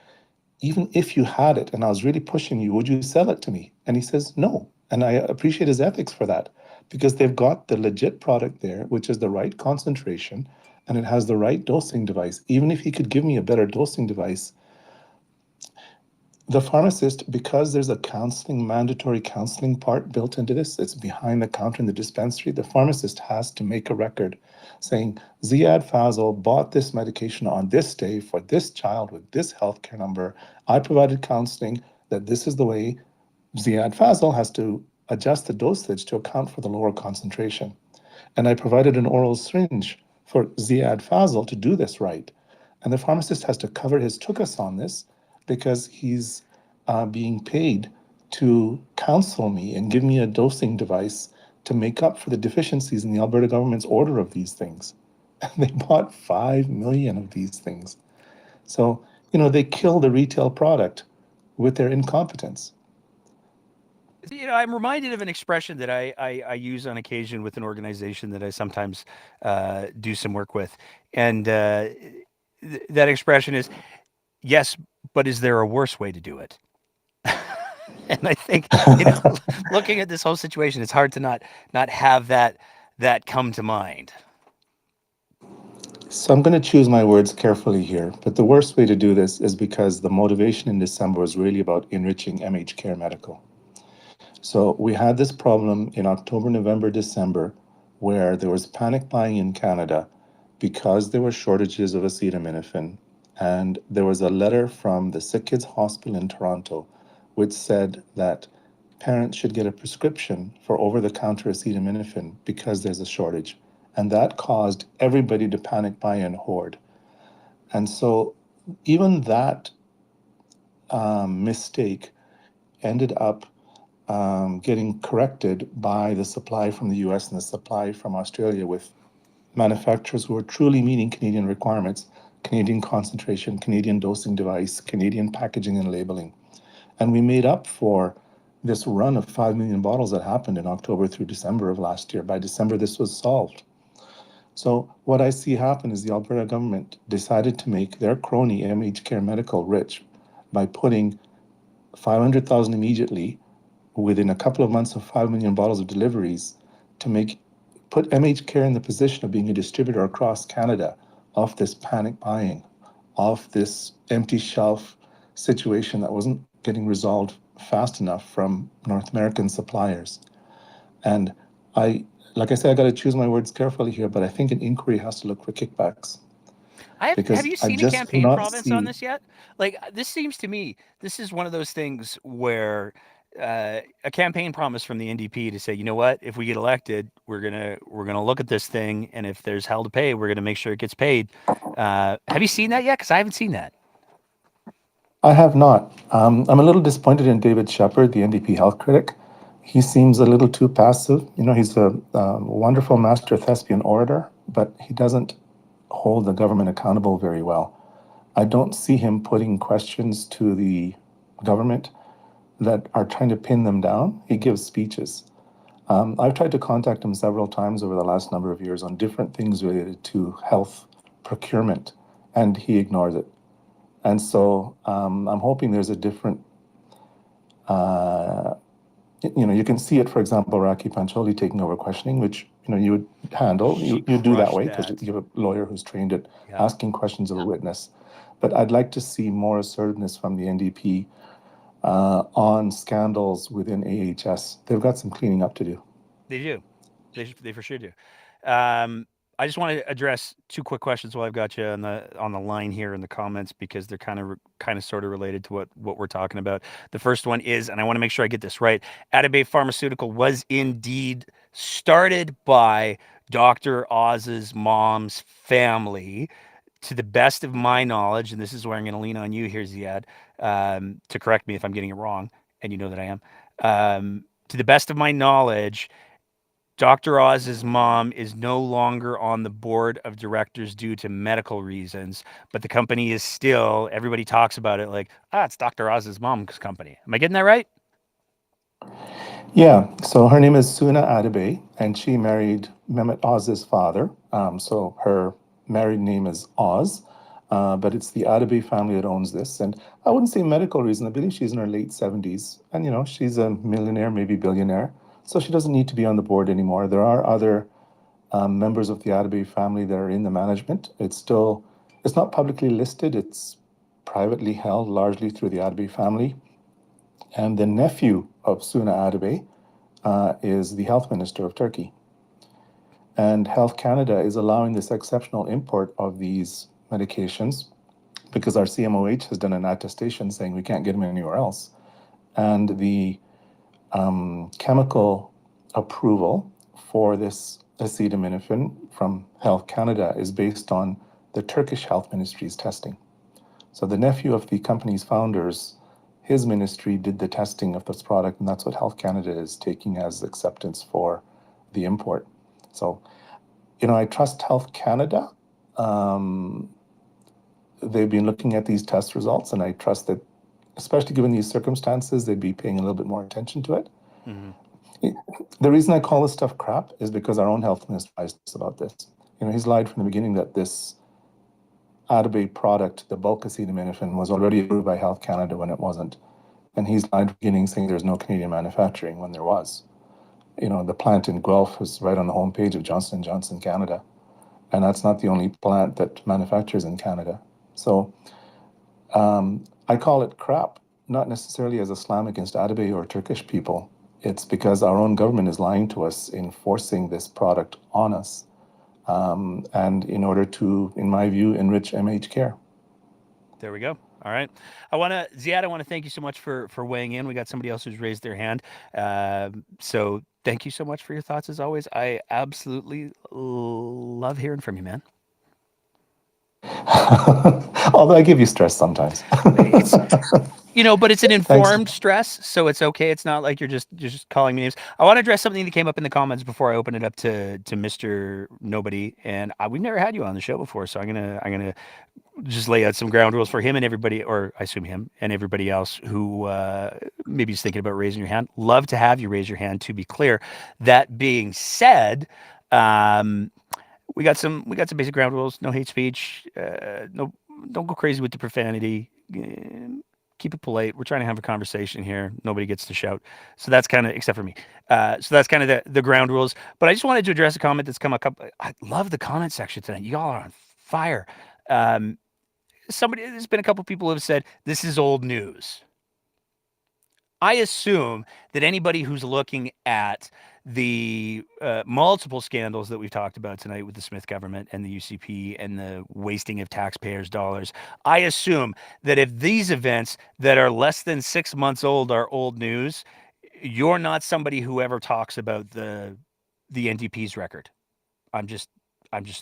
even if you had it, and I was really pushing you, would you sell it to me? And he says, no. And I appreciate his ethics for that, because they've got the legit product there, which is the right concentration, and it has the right dosing device. Even if he could give me a better dosing device, the pharmacist, because there's a mandatory counseling part built into this, it's behind the counter in the dispensary, the pharmacist has to make a record saying, Ziad Fazal bought this medication on this day for this child with this healthcare number. I provided counseling that this is the way Ziad Fazal has to adjust the dosage to account for the lower concentration. And I provided an oral syringe for Ziad Fazal to do this right. And the pharmacist has to cover his tuchus on this, because he's being paid to counsel me and give me a dosing device to make up for the deficiencies in the Alberta government's order of these things. And they bought 5 million of these things. So, they kill the retail product with their incompetence. I'm reminded of an expression that I use on occasion with an organization that I sometimes do some work with. And that expression is, yes, but is there a worse way to do it? And I think, looking at this whole situation, it's hard to not have that come to mind. So I'm going to choose my words carefully here, but the worst way to do this is because the motivation in December was really about enriching MH Care Medical. So we had this problem in October, November, December, where there was panic buying in Canada because there were shortages of acetaminophen. And there was a letter from the Sick Kids Hospital in Toronto which said that parents should get a prescription for over-the-counter acetaminophen because there's a shortage. And that caused everybody to panic buy and hoard. And so even that mistake ended up getting corrected by the supply from the US and the supply from Australia with manufacturers who are truly meeting Canadian requirements, Canadian concentration, Canadian dosing device, Canadian packaging and labeling. And we made up for this run of 5 million bottles that happened in October through December of last year. By December, this was solved. So what I see happen is the Alberta government decided to make their crony MH Care Medical rich by putting 500,000 immediately within a couple of months of 5 million bottles of deliveries to put MH Care in the position of being a distributor across Canada of this panic buying, of this empty shelf situation that wasn't getting resolved fast enough from North American suppliers. And like I said, I got to choose my words carefully here, but I think an inquiry has to look for kickbacks. Have you seen a campaign province on this yet? Like, this seems to me, this is one of those things where a campaign promise from the NDP to say, you know what, if we get elected, we're gonna look at this thing, and if there's hell to pay, we're gonna make sure it gets paid. Have you seen that yet? Because I haven't seen that. I have not. I'm a little disappointed in David Shepherd, the NDP health critic. He seems a little too passive. You know, he's a wonderful master thespian orator, but he doesn't hold the government accountable very well. I don't see him putting questions to the government that are trying to pin them down. He gives speeches. I've tried to contact him several times over the last number of years on different things related to health procurement, and he ignores it. And so I'm hoping there's a different, you can see it, for example, Raki Pancholi taking over questioning, which, you would handle. You do that way because you have a lawyer who's trained at asking questions of a witness. But I'd like to see more assertiveness from the NDP on scandals within AHS. They've got some cleaning up to do. They do. They for sure do. I just want to address two quick questions while I've got you on the line here in the comments, because they're kind of sort of related to what we're talking about. The first one is, and I want to make sure I get this right, Atabay Pharmaceutical was indeed started by Dr. Oz's mom's family. To the best of my knowledge, and this is where I'm going to lean on you here, Ziad, to correct me if I'm getting it wrong, and you know that I am. To the best of my knowledge, Dr. Oz's mom is no longer on the board of directors due to medical reasons, but the company is still, everybody talks about it like, it's Dr. Oz's mom's company. Am I getting that right? Yeah, so her name is Suna Atabay, and she married Mehmet Oz's father. So her married name is Oz, but it's the Atabay family that owns this. And I wouldn't say medical reason. I believe she's in her late 70s, and she's a millionaire, maybe billionaire. So she doesn't need to be on the board anymore. There are other members of the Atabay family that are in the management. It's not publicly listed. It's privately held largely through the Atabay family. And the nephew of Suna Atabay is the health minister of Turkey. And Health Canada is allowing this exceptional import of these medications because our CMOH has done an attestation saying we can't get them anywhere else. And the chemical approval for this acetaminophen from Health Canada is based on the Turkish Health Ministry's testing. So the nephew of the company's founders, his ministry did the testing of this product, and that's what Health Canada is taking as acceptance for the import. So, I trust Health Canada. They've been looking at these test results, and I trust that, especially given these circumstances, they'd be paying a little bit more attention to it. Mm-hmm. The reason I call this stuff crap is because our own health minister lies about this. He's lied from the beginning that this Atabay product, the bulk acetaminophen, was already approved by Health Canada when it wasn't. And he's lied from the beginning saying there's no Canadian manufacturing when there was. The plant in Guelph was right on the homepage of Johnson & Johnson Canada. And that's not the only plant that manufactures in Canada. So I call it crap, not necessarily as a slam against Atabay or Turkish people. It's because our own government is lying to us in forcing this product on us, and in order to, in my view, enrich MH Care. There we go. All right. Ziad, I want to thank you so much for weighing in. We got somebody else who's raised their hand. So thank you so much for your thoughts as always. I absolutely love hearing from you, man. Although I give you stress sometimes. but it's an Thanks. informed stress, so it's okay. It's not like you're just calling me names. I want to address something that came up in the comments before I open it up to Mr. Nobody, and we've never had you on the show before, so I'm gonna just lay out some ground rules for him and everybody, or I assume him and everybody else who maybe is thinking about raising your hand. Love to have you raise your hand. To be clear, that being said, we got some basic ground rules. No hate speech. No, don't go crazy with the profanity. Keep it polite. We're trying to have a conversation here. Nobody gets to shout. So that's kind of, except for me. So that's kind of the ground rules. But I just wanted to address a comment that's come up. I love the comment section tonight. Y'all are on fire. There's been a couple people who have said this is old news. I assume that anybody who's looking at the multiple scandals that we've talked about tonight with the Smith government and the UCP and the wasting of taxpayers' dollars, I assume that if these events that are less than 6 months old are old news, you're not somebody who ever talks about the NDP's record. I'm just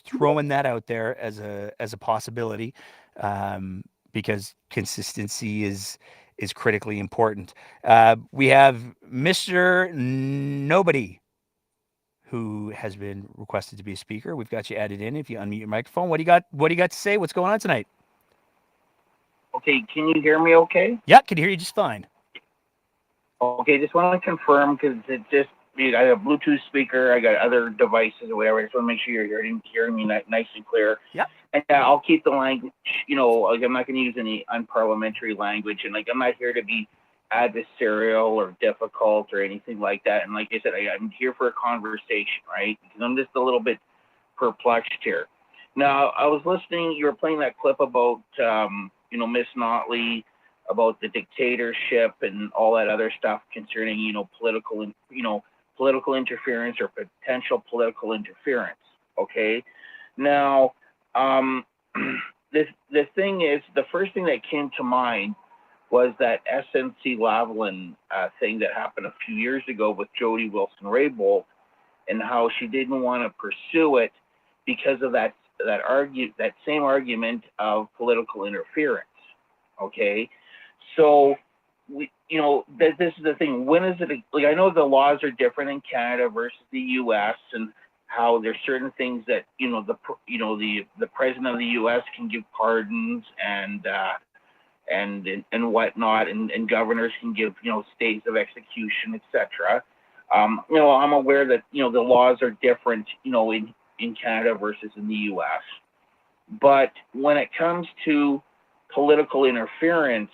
throwing that out there as a possibility, because consistency is critically important. We have Mr. Nobody, who has been requested to be a speaker. We've got you added in. If you unmute your microphone, what do you got to say? What's going on tonight? Okay, can you hear me okay? Yeah, can hear you just fine. Okay, just want to confirm, because I have a Bluetooth speaker, I got other devices or whatever. I just want to make sure you're hearing me nice and clear. Yeah. And I'll keep the language, like I'm not going to use any unparliamentary language, and like I'm not here to be adversarial or difficult or anything like that. And like I said, I'm here for a conversation, right? Because I'm just a little bit perplexed here. Now, I was listening, you were playing that clip about, Miss Notley, about the dictatorship and all that other stuff concerning, political interference or potential political interference. Okay. Now, the thing is, the first thing that came to mind was that SNC Lavalin thing that happened a few years ago with Jody Wilson-Raybould, and how she didn't want to pursue it because of that same argument of political interference. Okay, so this is the thing. When is it? Like, I know the laws are different in Canada versus the U.S. and how there's certain things that the president of the U.S. can give pardons and whatnot, and governors can give stays of execution, etc. I'm aware that the laws are different in Canada versus in the U.S. But when it comes to political interference,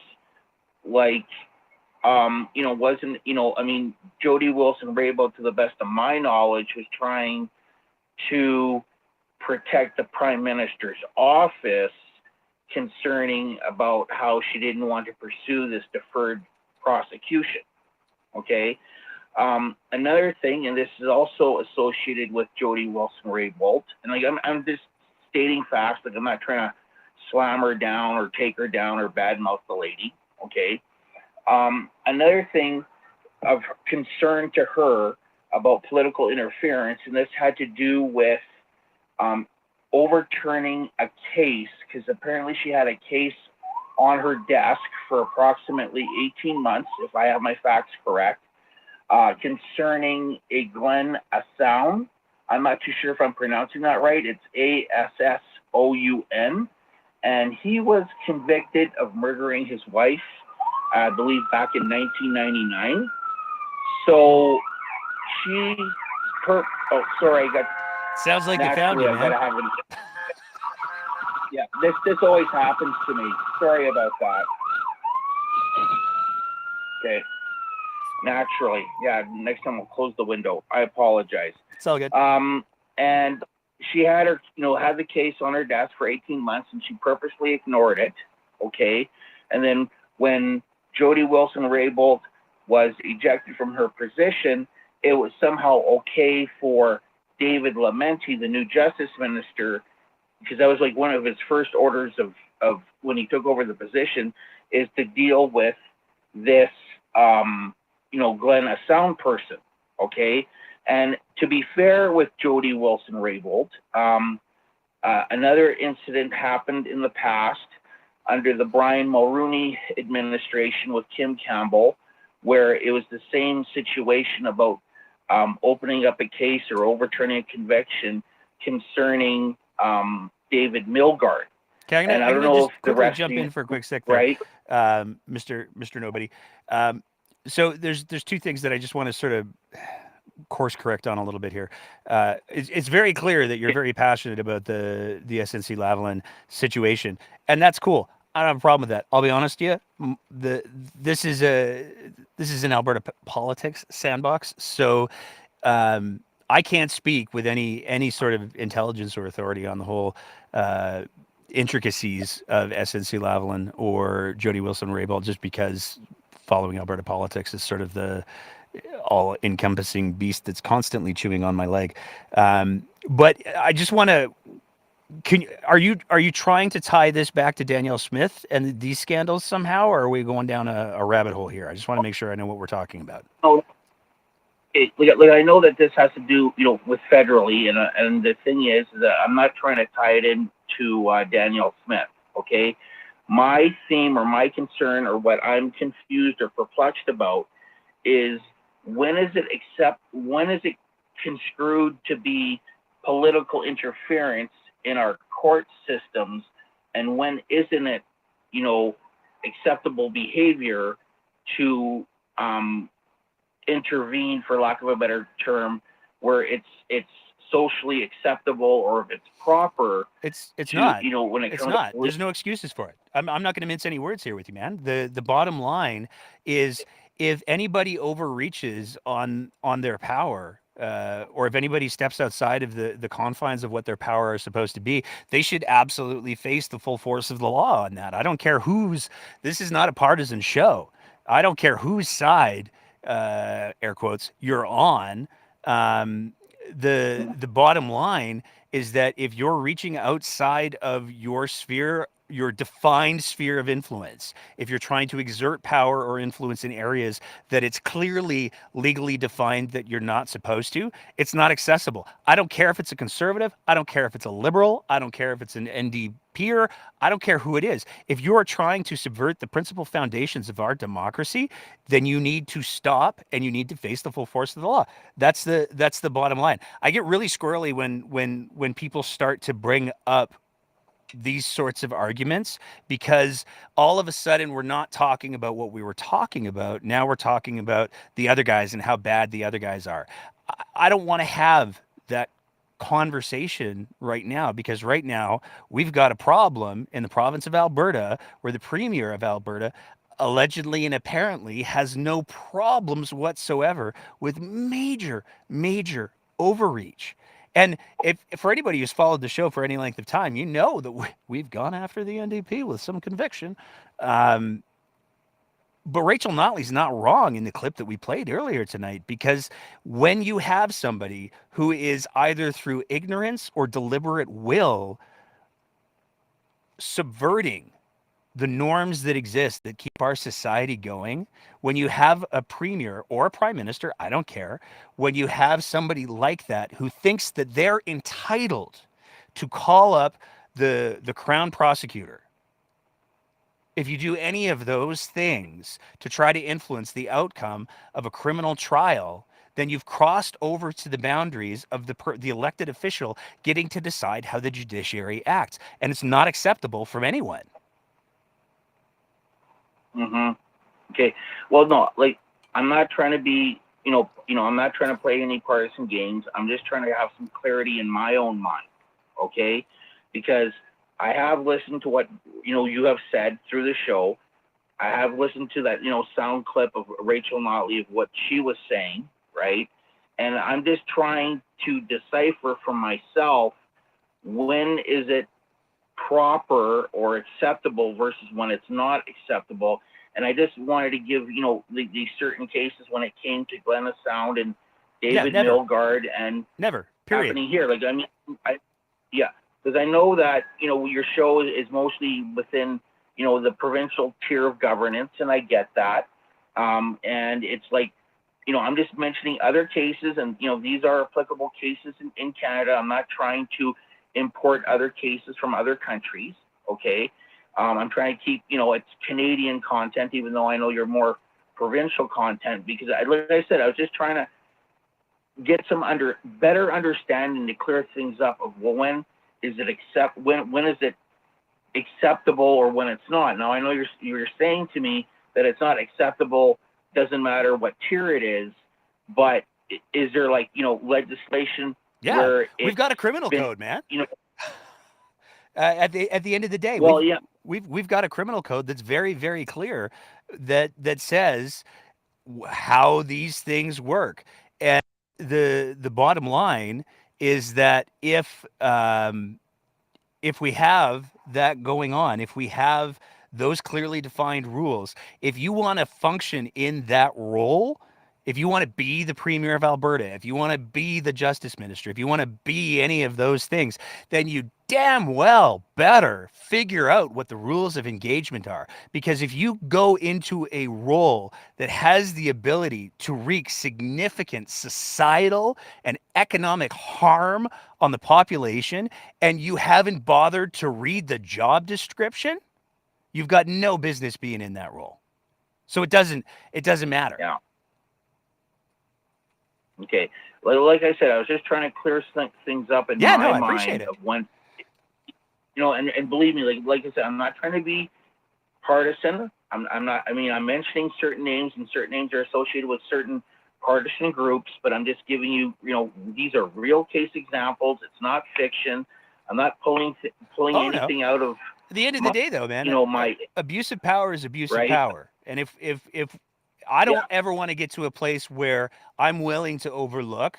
like Jody Wilson-Raybould, to the best of my knowledge, was trying to protect the Prime Minister's office concerning about how she didn't want to pursue this deferred prosecution. Okay. Another thing, and this is also associated with Jody Wilson-Raybould, and like I'm just stating facts, like I'm not trying to slam her down or take her down or badmouth the lady. Okay. Another thing of concern to her about political interference, and this had to do with overturning a case, because apparently she had a case on her desk for approximately 18 months, if I have my facts correct, concerning a Glenn Assoun. I'm not too sure if I'm pronouncing that right. It's Assoun. And he was convicted of murdering his wife, I believe back in 1999. So Sounds like they found you, man. Yeah, this always happens to me. Sorry about that. Okay. Naturally. Yeah, next time we'll close the window. I apologize. It's all good. And she had had the case on her desk for 18 months, and she purposely ignored it. Okay. And then when Jody Wilson-Raybould was ejected from her position, it was somehow okay for David Lametti, the new justice minister, because that was like one of his first orders of when he took over the position, is to deal with this, Glenn Assoun person. Okay. And to be fair with Jody Wilson-Raybould, another incident happened in the past. under the Brian Mulroney administration with Kim Campbell, where it was the same situation about opening up a case or overturning a conviction concerning David Milgaard. Okay, And I don't know if the rest jump of you, in for a quick sec there, right? Mr. Nobody. So there's two things that I just want to sort of course correct on a little bit here. It's very clear that you're very passionate about the SNC-Lavalin situation, and that's cool. I don't have a problem with that. I'll be honest with you. This is an Alberta politics sandbox, so I can't speak with any sort of intelligence or authority on the whole intricacies of SNC-Lavalin or Jody Wilson-Raybould, just because following Alberta politics is sort of the all-encompassing beast that's constantly chewing on my leg. But I just want to. Are you trying to tie this back to Danielle Smith and these scandals somehow, or are we going down a rabbit hole here? I just want to make sure I know what we're talking about. Oh, I know that this has to do, with federally, and the thing is that I'm not trying to tie it into Danielle Smith. Okay, my theme or my concern or what I'm confused or perplexed about is when is it construed to be political interference in our court systems, and when isn't it, acceptable behavior to intervene, for lack of a better term, where it's socially acceptable, or if it's proper. It's to, not. When it It's comes not. to, There's no excuses for it. I'm not going to mince any words here with you, man. The bottom line is, if anybody overreaches on their power, or if anybody steps outside of the confines of what their power is supposed to be, they should absolutely face the full force of the law on that. I don't care this is not a partisan show. I don't care whose side, air quotes, you're on. The bottom line is that if you're reaching outside of your sphere, your defined sphere of influence, if you're trying to exert power or influence in areas that it's clearly legally defined that you're not supposed to, it's not accessible. I don't care if it's a conservative. I don't care if it's a liberal. I don't care if it's an NDPer. I don't care who it is. If you are trying to subvert the principal foundations of our democracy, then you need to stop and you need to face the full force of the law. That's the bottom line. I get really squirrely when people start to bring up these sorts of arguments, because all of a sudden we're not talking about what we were talking about. Now we're talking about the other guys and how bad the other guys are. I don't want to have that conversation right now, because right now we've got a problem in the province of Alberta where the premier of Alberta allegedly and apparently has no problems whatsoever with major overreach. And if for anybody who's followed the show for any length of time, you know that we've gone after the NDP with some conviction. But Rachel Notley's not wrong in the clip that we played earlier tonight, because when you have somebody who is either through ignorance or deliberate will subverting the norms that exist that keep our society going, when you have a premier or a prime minister, I don't care, when you have somebody like that who thinks that they're entitled to call up the crown prosecutor, if you do any of those things to try to influence the outcome of a criminal trial, then you've crossed over to the boundaries of the elected official getting to decide how the judiciary acts. And it's not acceptable from anyone. Okay. Well, no, I'm not trying to be, I'm not trying to play any partisan games. I'm just trying to have some clarity in my own mind. Okay. Because I have listened to what, you have said through the show. I have listened to that, sound clip of Rachel Notley of what she was saying. Right. And I'm just trying to decipher for myself, when is it proper or acceptable versus when it's not acceptable. And I just wanted to give, these certain cases when it came to Glenna Sound and David Milgaard and happening here. Because I know that, your show is mostly within, the provincial tier of governance, and I get that. And it's I'm just mentioning other cases, and, these are applicable cases in Canada. I'm not trying to import other cases from other countries, okay? I'm trying to keep, it's Canadian content, even though I know you're more provincial content, because like I said, I was just trying to get some better understanding to clear things up of, well, when is it acceptable or when it's not. Now I know you're saying to me that it's not acceptable, doesn't matter what tier it is, but is there legislation? Yeah, where we've got a criminal code, man. At the end of the day, well, we've got a criminal code that's very, very clear that says how these things work. And the bottom line is that if we have that going on, if we have those clearly defined rules, if you want to function in that role, if you want to be the Premier of Alberta, if you want to be the Justice Minister, if you want to be any of those things, then you damn well better figure out what the rules of engagement are. Because if you go into a role that has the ability to wreak significant societal and economic harm on the population, and you haven't bothered to read the job description, you've got no business being in that role. So it doesn't matter. Yeah. Okay. Like I said, I was just trying to clear things up in my mind of when, and believe me, like I said, I'm not trying to be partisan. I'm not. I mean, I'm mentioning certain names, and certain names are associated with certain partisan groups, but I'm just giving you, these are real case examples. It's not fiction. I'm not pulling anything out of. At the end of the day, though, man, my abuse of power is abuse of power, and if I don't ever want to get to a place where I'm willing to overlook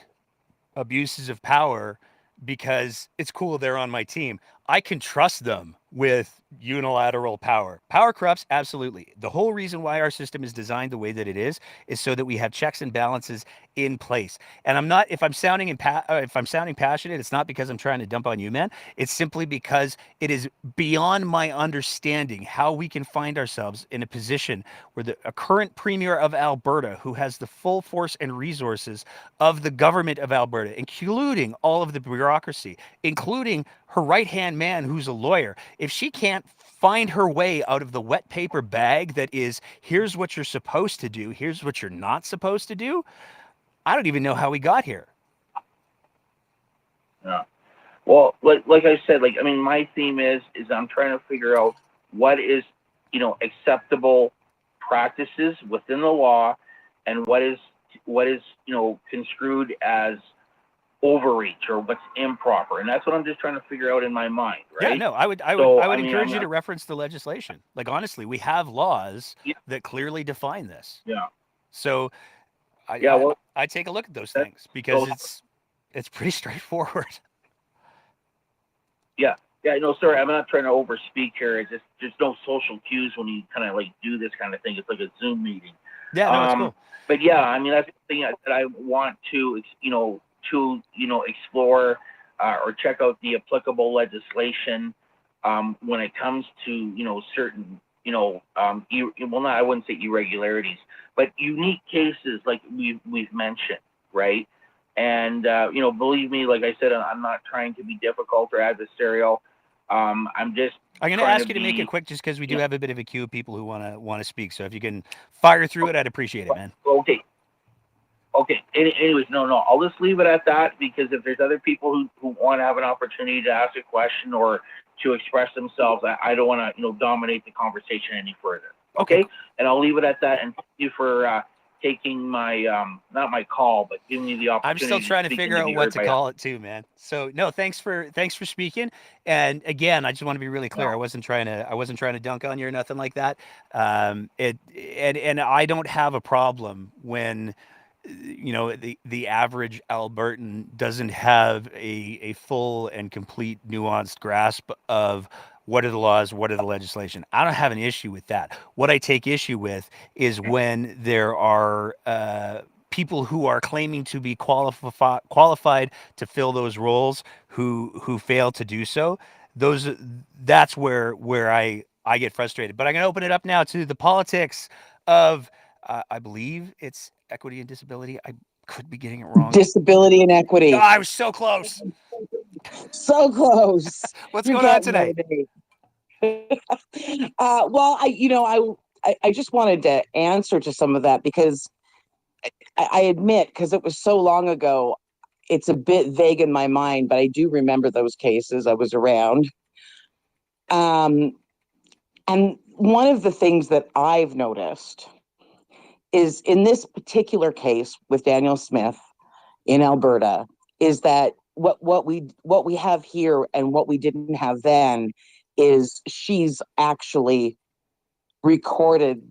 abuses of power because it's cool they're on my team, I can trust them with unilateral power. Power corrupts, absolutely. The whole reason why our system is designed the way that it is so that we have checks and balances in place. And I'm not, if I'm sounding passionate, it's not because I'm trying to dump on you, man. It's simply because it is beyond my understanding how we can find ourselves in a position where a current Premier of Alberta, who has the full force and resources of the government of Alberta, including all of the bureaucracy, including her right-hand man who's a lawyer, if she can't find her way out of the wet paper bag that is, here's what you're supposed to do, here's what you're not supposed to do, I don't even know how we got here. Yeah. Well, like I said, my theme is I'm trying to figure out what is, acceptable practices within the law, and what is construed as overreach or what's improper, and that's what I'm just trying to figure out in my mind, right? Yeah, no, I would encourage you to reference the legislation. Like, honestly, we have laws that clearly define this. Yeah. So I take a look at those things because it's pretty straightforward. Yeah. No, sorry, I'm not trying to overspeak here. It's just no social cues when you kind of do this kind of thing. It's like a Zoom meeting. Yeah, no, it's cool. But yeah, I mean, that's the thing that I want to explore or check out the applicable legislation when it comes to certain I wouldn't say irregularities, but unique cases like we've mentioned, right? And believe me, like I said, I'm not trying to be difficult or adversarial. I'm going to ask you to make it quick, just because we do have a bit of a queue of people who want to speak. So if you can fire through it, I'd appreciate it, man. Okay. Anyways, no. I'll just leave it at that, because if there's other people who want to have an opportunity to ask a question or to express themselves, I don't want to dominate the conversation any further. Okay. And I'll leave it at that. And thank you for taking my not my call, but giving me the opportunity. I'm still trying to figure out what to call it too, man. So no, thanks for speaking. And again, I just want to be really clear. I wasn't trying to dunk on you or nothing like that. And I don't have a problem when the average Albertan doesn't have a full and complete nuanced grasp of what are the laws, what are the legislation. I don't have an issue with that. What I take issue with is when there are people who are claiming to be qualified to fill those roles who fail to do so. That's where I get frustrated. But I'm going to open it up now to the politics of I believe it's equity and disability. I could be getting it wrong. Disability and equity. Oh, I was so close. So close. What's going on today? Well, I just wanted to answer to some of that because I admit, because it was so long ago, it's a bit vague in my mind, but I do remember those cases. I was around. And one of the things that I've noticed is in this particular case with Danielle Smith in Alberta, is that what we have here and what we didn't have then is she's actually recorded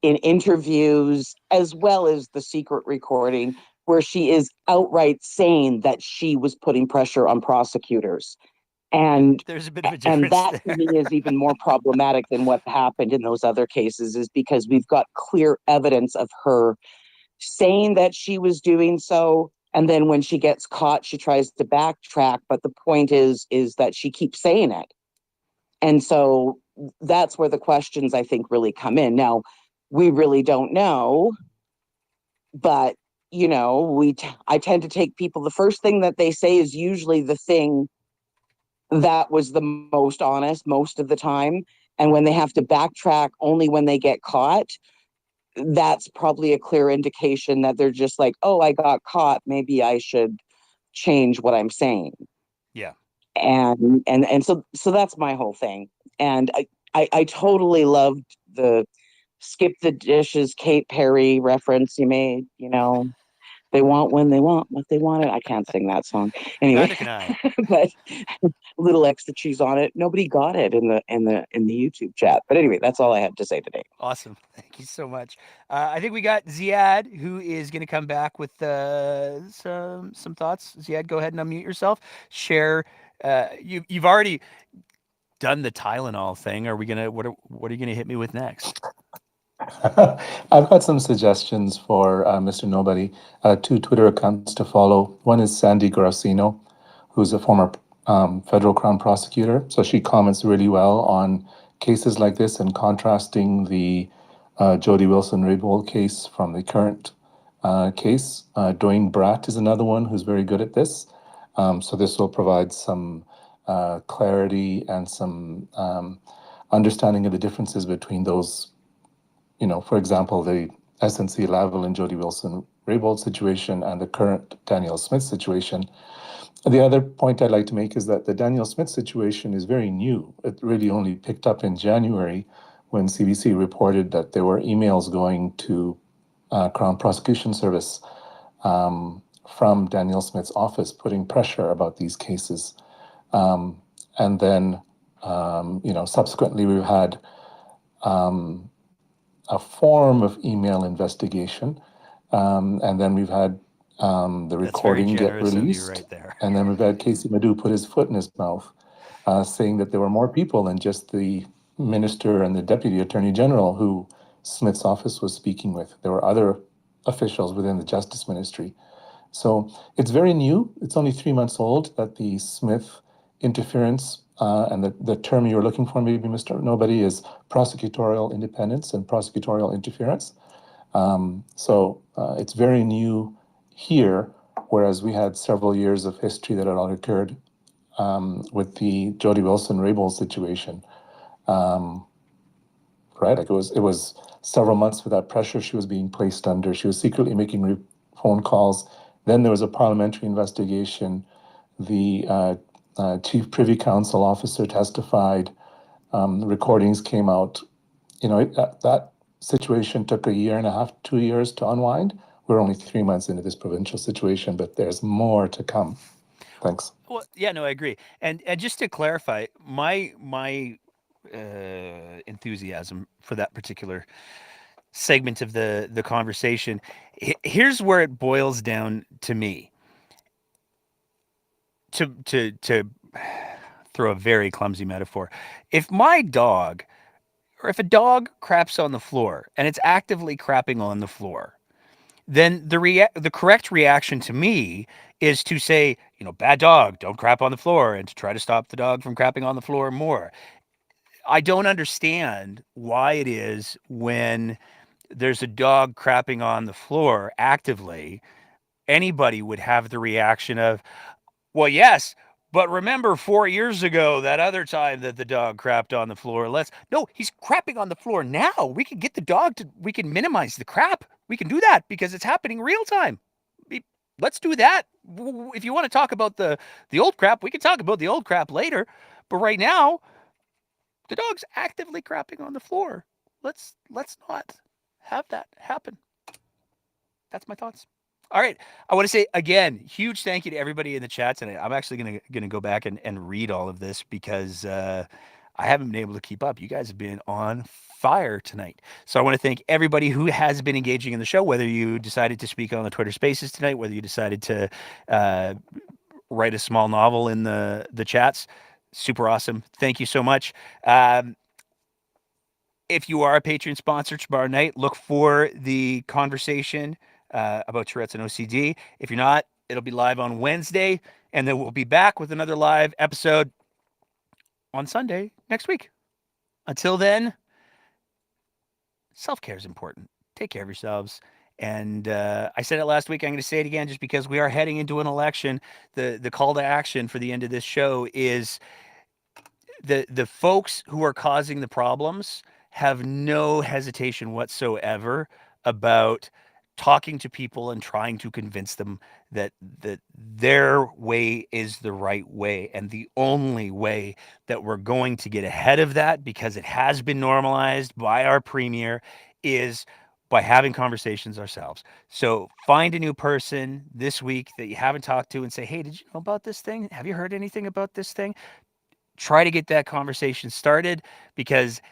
in interviews as well as the secret recording where she is outright saying that she was putting pressure on prosecutors. And There's a bit of a difference that there. to me is even more problematic than what happened in those other cases, is because we've got clear evidence of her saying that she was doing so. And then when she gets caught, she tries to backtrack. But the point is that she keeps saying it. And so that's where the questions, I think, really come in. Now, we really don't know, but I tend to take people, the first thing that they say is usually the thing that was the most honest most of the time. And when they have to backtrack only when they get caught, that's probably a clear indication that they're just like, oh, I got caught, maybe I should change what I'm saying. Yeah. And so that's my whole thing. And I totally loved the skip the dishes Kate Perry reference you made. They want when they want what they wanted. I can't sing that song anyway. Neither can I. But a little extra cheese on it. Nobody got it in the YouTube chat. But anyway, that's all I had to say today. Awesome. Thank you so much. I think we got Ziad, who is going to come back with some thoughts. Ziad, go ahead and unmute yourself. Share. You've already done the Tylenol thing. Are we gonna? What are you gonna hit me with next? I've got some suggestions for Mr. Nobody. Two Twitter accounts to follow. One is Sandy Grassino, who's a former federal Crown prosecutor. So she comments really well on cases like this and contrasting the Jody Wilson-Raybould case from the current case. Dwayne Bratt is another one who's very good at this. So this will provide some clarity and some understanding of the differences between those. For example, the SNC Laval and Jody Wilson-Raybould situation and the current Danielle Smith situation. The other point I'd like to make is that the Danielle Smith situation is very new. It really only picked up in January when CBC reported that there were emails going to Crown Prosecution Service from Danielle Smith's office putting pressure about these cases. And then, subsequently we've had a form of email investigation. And then we've had the recording get released. Right there. And then we've had Casey Madhu put his foot in his mouth, saying that there were more people than just the minister and the deputy attorney general who Smith's office was speaking with. There were other officials within the Justice Ministry. So it's very new. It's only 3 months old that the Smith interference and the term you're looking for, maybe, Mr. Nobody, is prosecutorial independence and prosecutorial interference. So it's very new here, whereas we had several years of history that had all occurred with the Jody Wilson-Raybould situation. Right, like it was several months without pressure she was being placed under. She was secretly making phone calls. Then there was a parliamentary investigation. The Chief Privy Council officer testified. Recordings came out. That situation took a year and a half, 2 years to unwind. We're only 3 months into this provincial situation, but there's more to come. Thanks. Well, yeah, no, I agree. And just to clarify, my enthusiasm for that particular segment of the conversation, here's where it boils down to me. To throw a very clumsy metaphor, if my dog, or if a dog craps on the floor and it's actively crapping on the floor, then the correct reaction to me is to say, bad dog, don't crap on the floor, and to try to stop the dog from crapping on the floor more. I don't understand why it is when there's a dog crapping on the floor actively, anybody would have the reaction of, well, yes, But remember 4 years ago, that other time that the dog crapped on the floor. No, he's crapping on the floor now. We can get the dog we can minimize the crap. We can do that because it's happening real time. Let's do that. If you want to talk about the old crap, we can talk about the old crap later. But right now, the dog's actively crapping on the floor. Let's not have that happen. That's my thoughts. All right. I want to say again, huge thank you to everybody in the chat tonight. I'm actually gonna go back and read all of this because I haven't been able to keep up. You guys have been on fire tonight. So I want to thank everybody who has been engaging in the show, whether you decided to speak on the Twitter Spaces tonight, whether you decided to write a small novel in the chats. Super awesome. Thank you so much. If you are a Patreon sponsor tomorrow night, look for the conversation about Tourette's and OCD. If you're not, it'll be live on Wednesday, and then we'll be back with another live episode on Sunday next week. Until then, self-care is important. Take care of yourselves. And I said it last week. I'm going to say it again just because we are heading into an election. The call to action for the end of this show is the folks who are causing the problems have no hesitation whatsoever about talking to people and trying to convince them that their way is the right way. And the only way that we're going to get ahead of that, because it has been normalized by our premier, is by having conversations ourselves. So find a new person this week that you haven't talked to and say, hey, did you know about this thing? Have you heard anything about this thing? Try to get that conversation started, because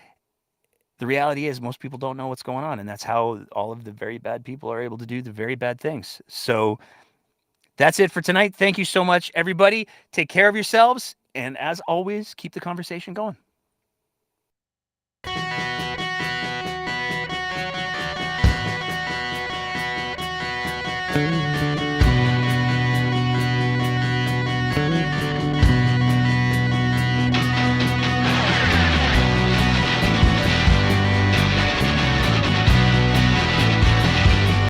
the reality is most people don't know what's going on, and that's how all of the very bad people are able to do the very bad things. So that's it for tonight. Thank you so much, everybody. Take care of yourselves, and as always, keep the conversation going. Thank you.